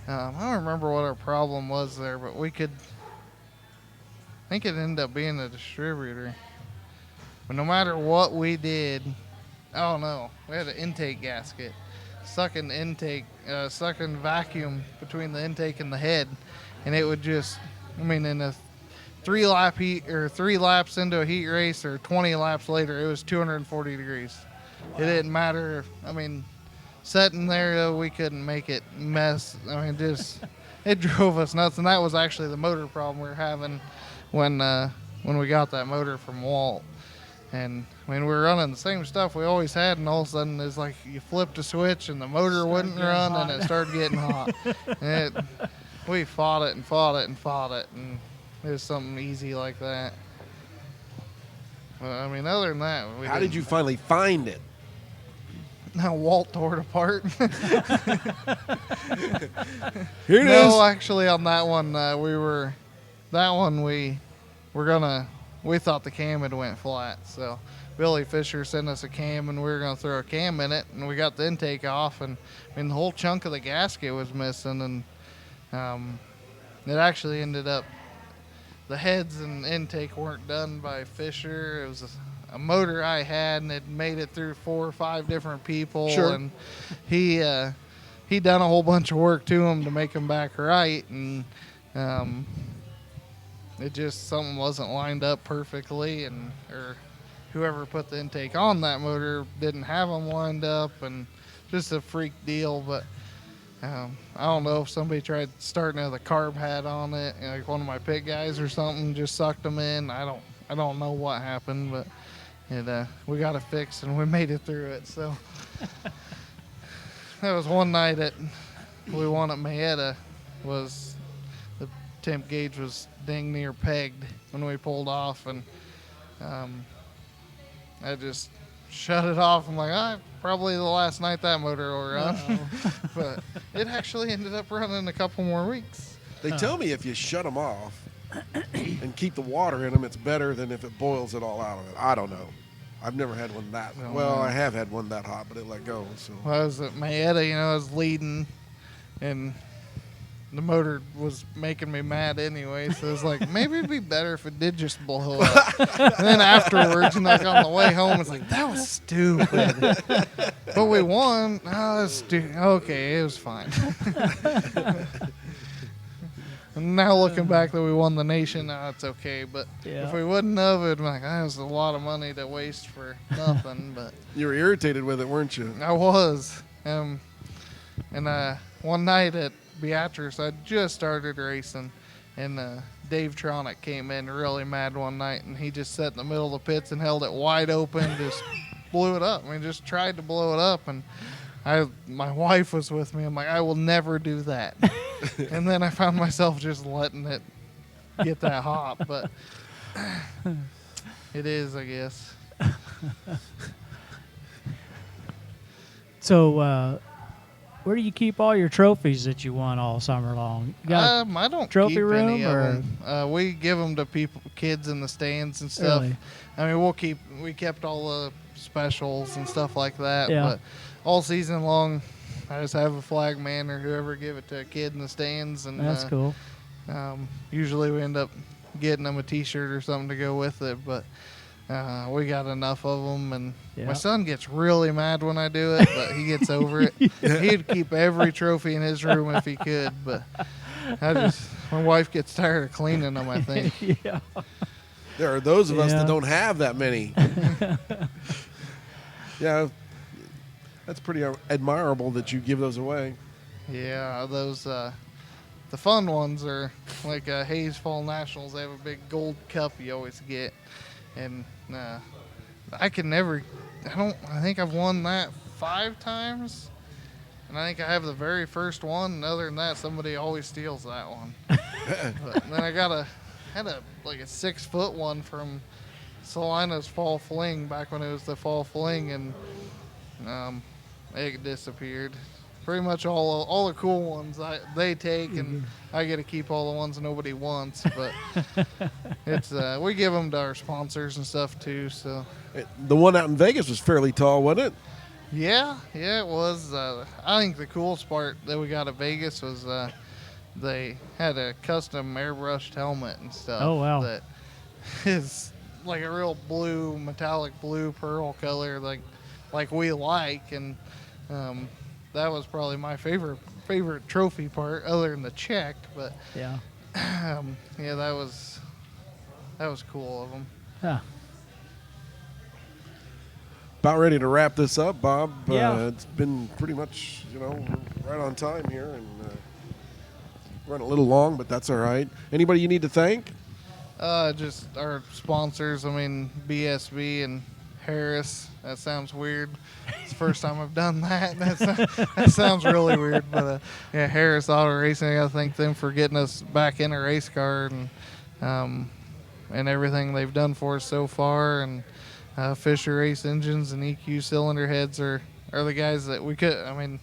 I don't remember what our problem was there, but I think it ended up being the distributor. But no matter what we did, oh no, we had an intake gasket, sucking vacuum between the intake and the head, and it would just, I mean, in a 3 laps into a heat race or 20 laps later, it was 240 degrees. It didn't matter. I mean, sitting there, we couldn't make it mess. I mean, just it drove us nuts, and that was actually the motor problem we were having when we got that motor from Walt. And I mean, we were running the same stuff we always had, and all of a sudden it's like you flipped a switch and the motor wouldn't run, and it started getting hot. And we fought it, and it was something easy like that. But I mean, other than that, How did you finally find it? Now Walt tore it apart. Here it is. No, actually, on that one, we thought the cam had went flat. So Billy Fisher sent us a cam, and we were gonna throw a cam in it, and we got the intake off, and I mean the whole chunk of the gasket was missing, and it actually ended up the heads and intake weren't done by Fisher. It was a motor I had, and it made it through 4 or 5 different people. Sure. And he done a whole bunch of work to them to make them back right, and it just, something wasn't lined up perfectly, or whoever put the intake on that motor didn't have them lined up, and just a freak deal. But I don't know if somebody tried starting with a carb hat on it, like one of my pit guys or something, just sucked them in. I don't know what happened, but we got it fixed, and we made it through it. So that was one night that we won at Mayetta. Was the temp gauge was dang near pegged when we pulled off, and I just shut it off. I'm like, probably the last night that motor will run. But it actually ended up running a couple more weeks. They tell me if you shut them off and keep the water in them, it's better than if it boils it all out of it. I don't know. I've never had one that. Well, I have had one that hot, but it let go. So. Well, I was at Mayetta, I was leading, and the motor was making me mad anyway. So it was like, maybe it'd be better if it did just blow up. And then afterwards, like on the way home, it's like, that was stupid. But we won. Oh, that's stupid. Okay, it was fine. And now looking back that we won the nation, it's okay. But if we wouldn't have, it'd be like, that was a lot of money to waste for nothing. But You were irritated with it, weren't you? I was. And one night at Beatrice, I just started racing, and Dave Tronick came in really mad one night, and he just sat in the middle of the pits and held it wide open, just blew it up. I mean, just tried to blow it up, and my wife was with me. I'm like, I will never do that. And then I found myself just letting it get that hot, but it is, I guess. So, where do you keep all your trophies that you won all summer long? You got I don't trophy keep room, any or- of them. We give them to kids in the stands and stuff. Really? I mean, we kept all the specials and stuff like that. Yeah. But all season long, I just have a flag man or whoever give it to a kid in the stands, and That's cool. usually we end up getting them a T-shirt or something to go with it. But we got enough of them, and Yeah. my son gets really mad when I do it, but he gets over it. He'd keep every trophy in his room if he could, but my wife gets tired of cleaning them, I think. Yeah. There are those of us Yeah. that don't have that many. Yeah, that's pretty admirable that you give those away. Yeah, those the fun ones are like Hayes Fall Nationals. They have a big gold cup you always get, and I can never. I think I've won that 5 times, and I think I have the very first one. And other than that, somebody always steals that one. But then I had a 6-foot one from Salina's Fall Fling back when it was the Fall Fling, and it disappeared. Pretty much all the cool ones they take, and I get to keep all the ones nobody wants. But it's we give them to our sponsors and stuff too. So The one out in Vegas was fairly tall, wasn't it? yeah, it was. I think the coolest part that we got at Vegas was they had a custom airbrushed helmet and stuff. Oh, wow. That is like a real blue, metallic blue pearl color, like we like, and that was probably my favorite trophy part, other than the check. But Yeah. yeah, that was cool of them. Huh. About ready to wrap this up, Bob. Yeah. It's been pretty much, right on time here, and run a little long, but that's all right. Anybody you need to thank? Just our sponsors. I mean, BSB and Harris. That sounds weird. It's the first time I've done that. That sounds really weird. But yeah, Harris Auto Racing. I gotta thank them for getting us back in a race car and everything they've done for us so far. And Fisher Race Engines and EQ Cylinder Heads are the guys that we could. I mean,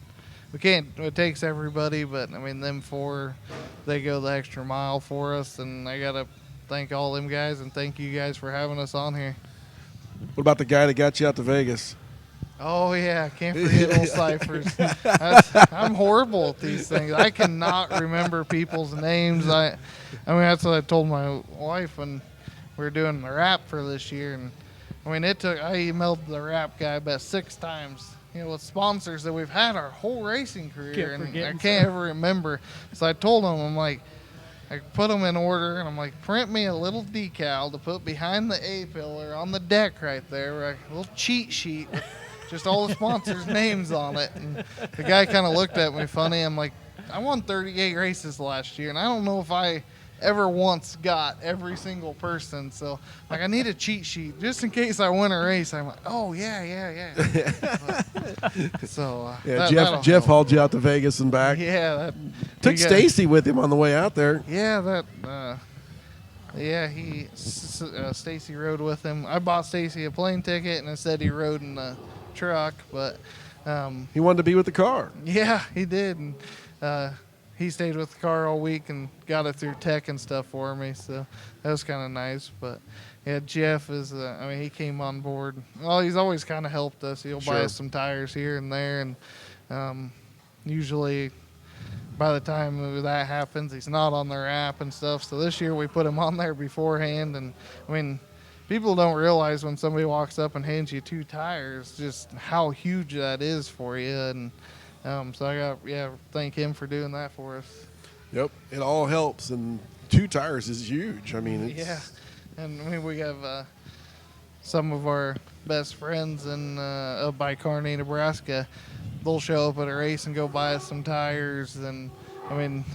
we can't. It takes everybody, but I mean, them 4, they go the extra mile for us, and I gotta thank all them guys and thank you guys for having us on here. What about the guy that got you out to Vegas? Oh yeah, can't forget old Cyphers. I'm horrible at these things. I cannot remember people's names. I mean that's what I told my wife when we were doing the wrap for this year, and I mean I emailed the wrap guy about 6 times. With sponsors that we've had our whole racing career, and I can't ever remember. So I told him, I'm like, I put them in order, and I'm like, print me a little decal to put behind the A-pillar on the deck right there, a little cheat sheet with just all the sponsors' names on it. And the guy kind of looked at me funny. I'm like, I won 38 races last year, and I don't know if I ever once got every single person. So, like, I need a cheat sheet just in case I win a race. I'm like, oh, yeah. So, Jeff hauled you out to Vegas and back. Yeah. Took Stacy with him on the way out there. Yeah, Stacy rode with him. I bought Stacy a plane ticket, and instead he rode in the truck. But he wanted to be with the car. Yeah, he did. And he stayed with the car all week and got it through tech and stuff for me. So that was kind of nice. But yeah, Jeff is, he came on board. Well, he's always kind of helped us. He'll buy us some tires here and there. And usually by the time that happens, he's not on the wrap and stuff. So this year we put him on there beforehand. And I mean, people don't realize when somebody walks up and hands you 2 tires, just how huge that is for you. And so I got, thank him for doing that for us. Yep, it all helps, and 2 tires is huge. I mean, it's... Yeah, and I mean, we have some of our best friends up by Kearney, Nebraska. They'll show up at a race and go buy us some tires, and I mean,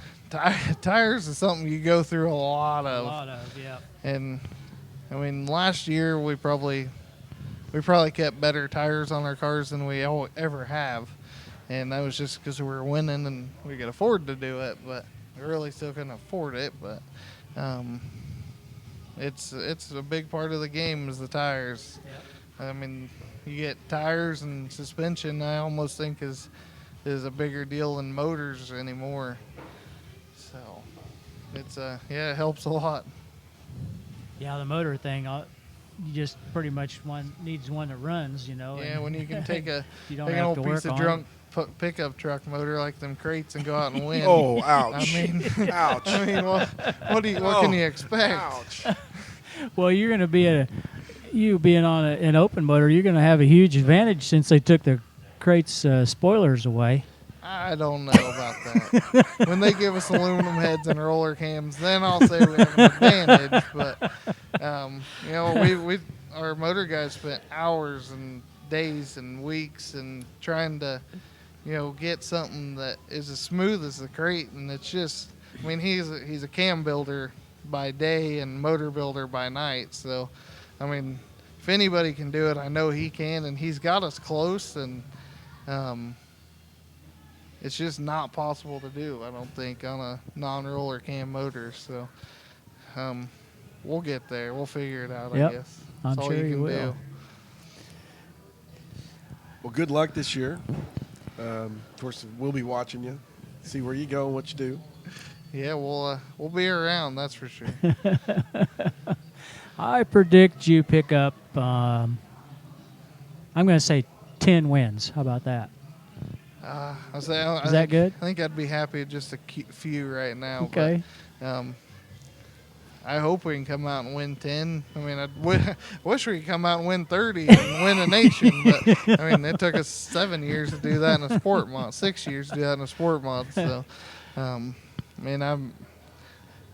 tires is something you go through a lot of. Yeah. And I mean, last year we probably kept better tires on our cars than we ever have. And that was just because we were winning and we could afford to do it, but we really still couldn't afford it. But it's a big part of the game is the tires. Yep. I mean, you get tires and suspension. I almost think is a bigger deal than motors anymore. So it's it helps a lot. Yeah, the motor thing. You just pretty much needs one that runs, Yeah, when you can take an have old to piece work of on drunk pickup truck motor like them crates and go out and win. Oh, ouch. I mean, ouch. I mean, what can you expect? Ouch. Well, you're going to be you being on an open motor, you're going to have a huge advantage since they took the crates spoilers away. I don't know about that. When they give us aluminum heads and roller cams, then I'll say we have an advantage. But we our motor guys spent hours and days and weeks and trying to, get something that is as smooth as the crate, and it's just, I mean, he's a cam builder by day and motor builder by night. So, I mean, if anybody can do it, I know he can, and he's got us close, and it's just not possible to do, I don't think, on a non-roller cam motor. So we'll get there. We'll figure it out, Yep. I guess. I'm That's all sure you you can will. do. Well, good luck this year. Of course, we'll be watching you, see where you go and what you do. Yeah, we'll be around, that's for sure. I predict you pick up, I'm going to say 10 wins. How about that? Is that good? I think I'd be happy with just a few right now. Okay. But, I hope we can come out and win 10. I mean, I wish we could come out and win 30 and win a nation. But, I mean, it took us 7 years to do that in a sport mod, 6 years to do that in a sport mod. So, I mean,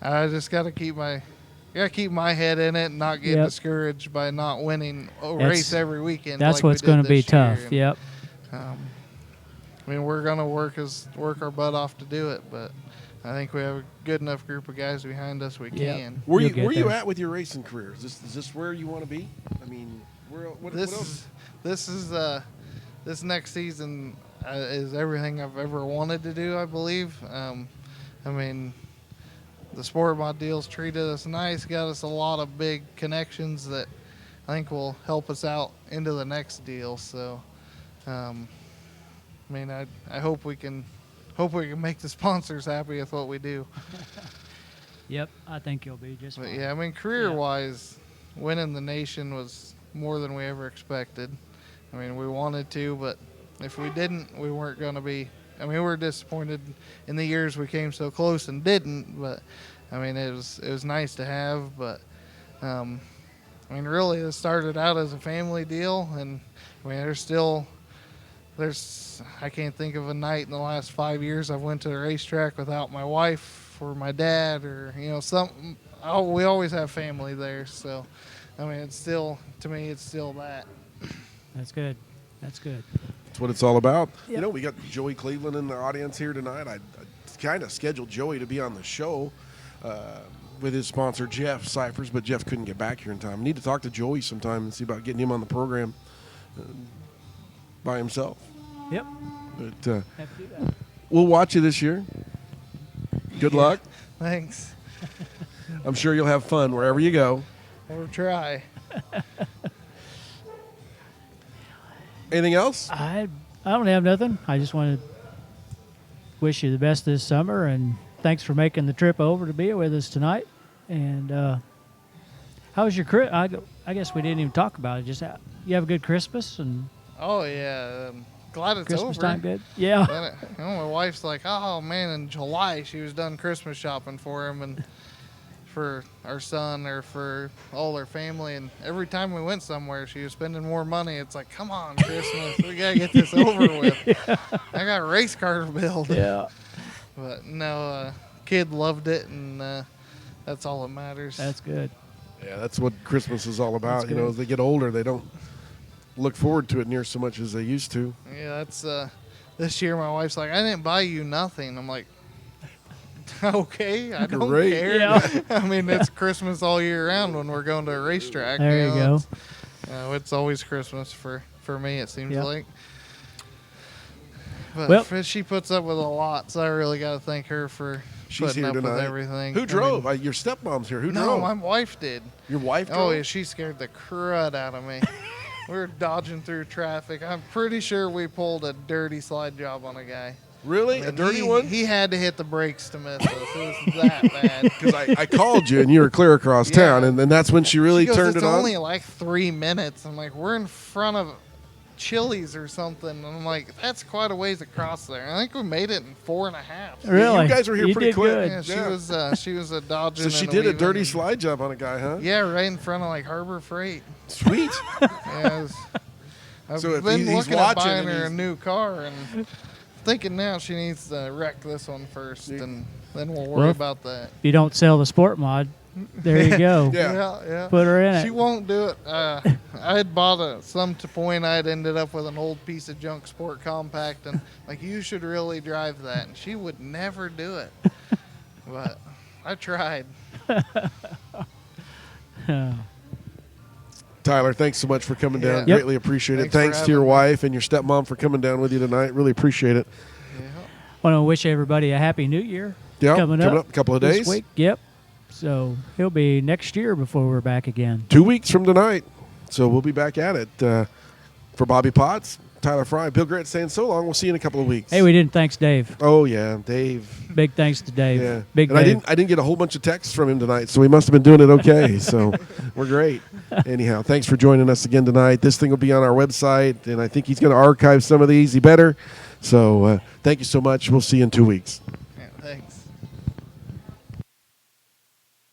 I just got to keep my head in it and not get Yep. discouraged by not winning a That's- race every weekend. That's like we what's did going to be this year. tough. And, Yep. I mean, we're gonna work our butt off to do it, but I think we have a good enough group of guys behind us. We Yep. can. Where You'll you get where you there. at with your racing career? Is this where you want to be? I mean, what else? This next season is everything I've ever wanted to do, I believe. I mean, the sport mod deals treated us nice, got us a lot of big connections that I think will help us out into the next deal. So, I mean, I hope we can make the sponsors happy with what we do. Yep. I think you'll be just But fine. yeah, I mean, career-wise, winning the nation was more than we ever expected. I mean, we wanted to, but if we didn't, we weren't going to be. I mean, we were disappointed in the years we came so close and didn't. But I mean, it was nice to have. But I mean, really, it started out as a family deal, and I mean, I can't think of a night in the last 5 years I've went to the racetrack without my wife or my dad or something. We always have family there. So, I mean, it's still that. That's good. That's good. That's what it's all about. Yep. You know, we got Joey Cleveland in the audience here tonight. I kind of scheduled Joey to be on the show with his sponsor, Jeff Cyphers, but Jeff couldn't get back here in time. I need to talk to Joey sometime and see about getting him on the program by himself. Yep. But Have to do that. we'll watch you this year. Good luck. Thanks. I'm sure you'll have fun wherever you go. Or try. Anything else? I don't have nothing. I just want to wish you the best this summer, and thanks for making the trip over to be with us tonight. And how was your I guess we didn't even talk about it. Just you have a good Christmas and Oh yeah. Glad it's Christmas over. time good. Yeah. Then my wife's like, oh man, in July she was done Christmas shopping for him and for our son or for all our family, and every time we went somewhere she was spending more money. It's like, come on, Christmas, we gotta get this over with. I got a race car to build. Yeah. But no, kid loved it, and that's all that matters. That's good. Yeah, that's what Christmas is all about. That's You know, good. as they get older, they don't look forward to it near so much as they used to. Yeah, that's this year my wife's like, I didn't buy you nothing. I'm like, okay, I don't Great. care. Yeah. I mean, it's Christmas all year round when we're going to a racetrack. There you go. It's always Christmas for me, it seems Yep. like. But Well- she puts up with a lot, so I really got to thank her for She's putting here up with tonight. everything. Who drove? Your stepmom's here. Who No, drove? my wife did. Your wife drove? Oh, yeah, she scared the crud out of me. We were dodging through traffic. I'm pretty sure we pulled a dirty slide job on a guy. Really? I A mean, dirty he, one? He had to hit the brakes to miss us. It was that bad. Because I called you and you were clear across Yeah. town, and then that's when she really She goes, turned it's it on. only like 3 minutes. I'm like, we're in front of Chili's or something. And I'm like, that's quite a ways across there. I think we made it in 4.5. Really? You guys were here You pretty did quick. good. Yeah, she was dodging. So she and did a weaving dirty and- slide job on a guy, huh? Yeah, right in front of like Harbor Freight. Sweet. Yeah, I've So if been he's looking at watching buying and her a he's- new car, and thinking now she needs to wreck this one first, and then we'll worry Well, about that. If you don't sell the sport mod, there you go. Yeah. Put her in She it. won't do it. I had bought some to point. I had ended up with an old piece of junk sport compact, and like, you should really drive that. And she would never do it. But I tried. Tyler, thanks so much for coming Yeah. down. Yep. Greatly appreciate it. Thanks for Thanks to your having me. wife and your stepmom for coming down with you tonight. Really appreciate it. Yeah. Want to wish everybody a happy New Year. Yeah, coming up a couple of this days. week. Yep. So it'll be next year before we're back again. 2 weeks from tonight. So we'll be back at it. For Bobby Potts, Tyler Frye, Bill Grant saying so long. We'll see you in a couple of weeks. Hey, we didn't thanks Dave. Oh, yeah, Dave. Big thanks to Dave. Yeah. Big and Dave. I didn't get a whole bunch of texts from him tonight, so he must have been doing it okay. So we're great. Anyhow, thanks for joining us again tonight. This thing will be on our website, and I think he's going to archive some of these. He better. So thank you so much. We'll see you in 2 weeks.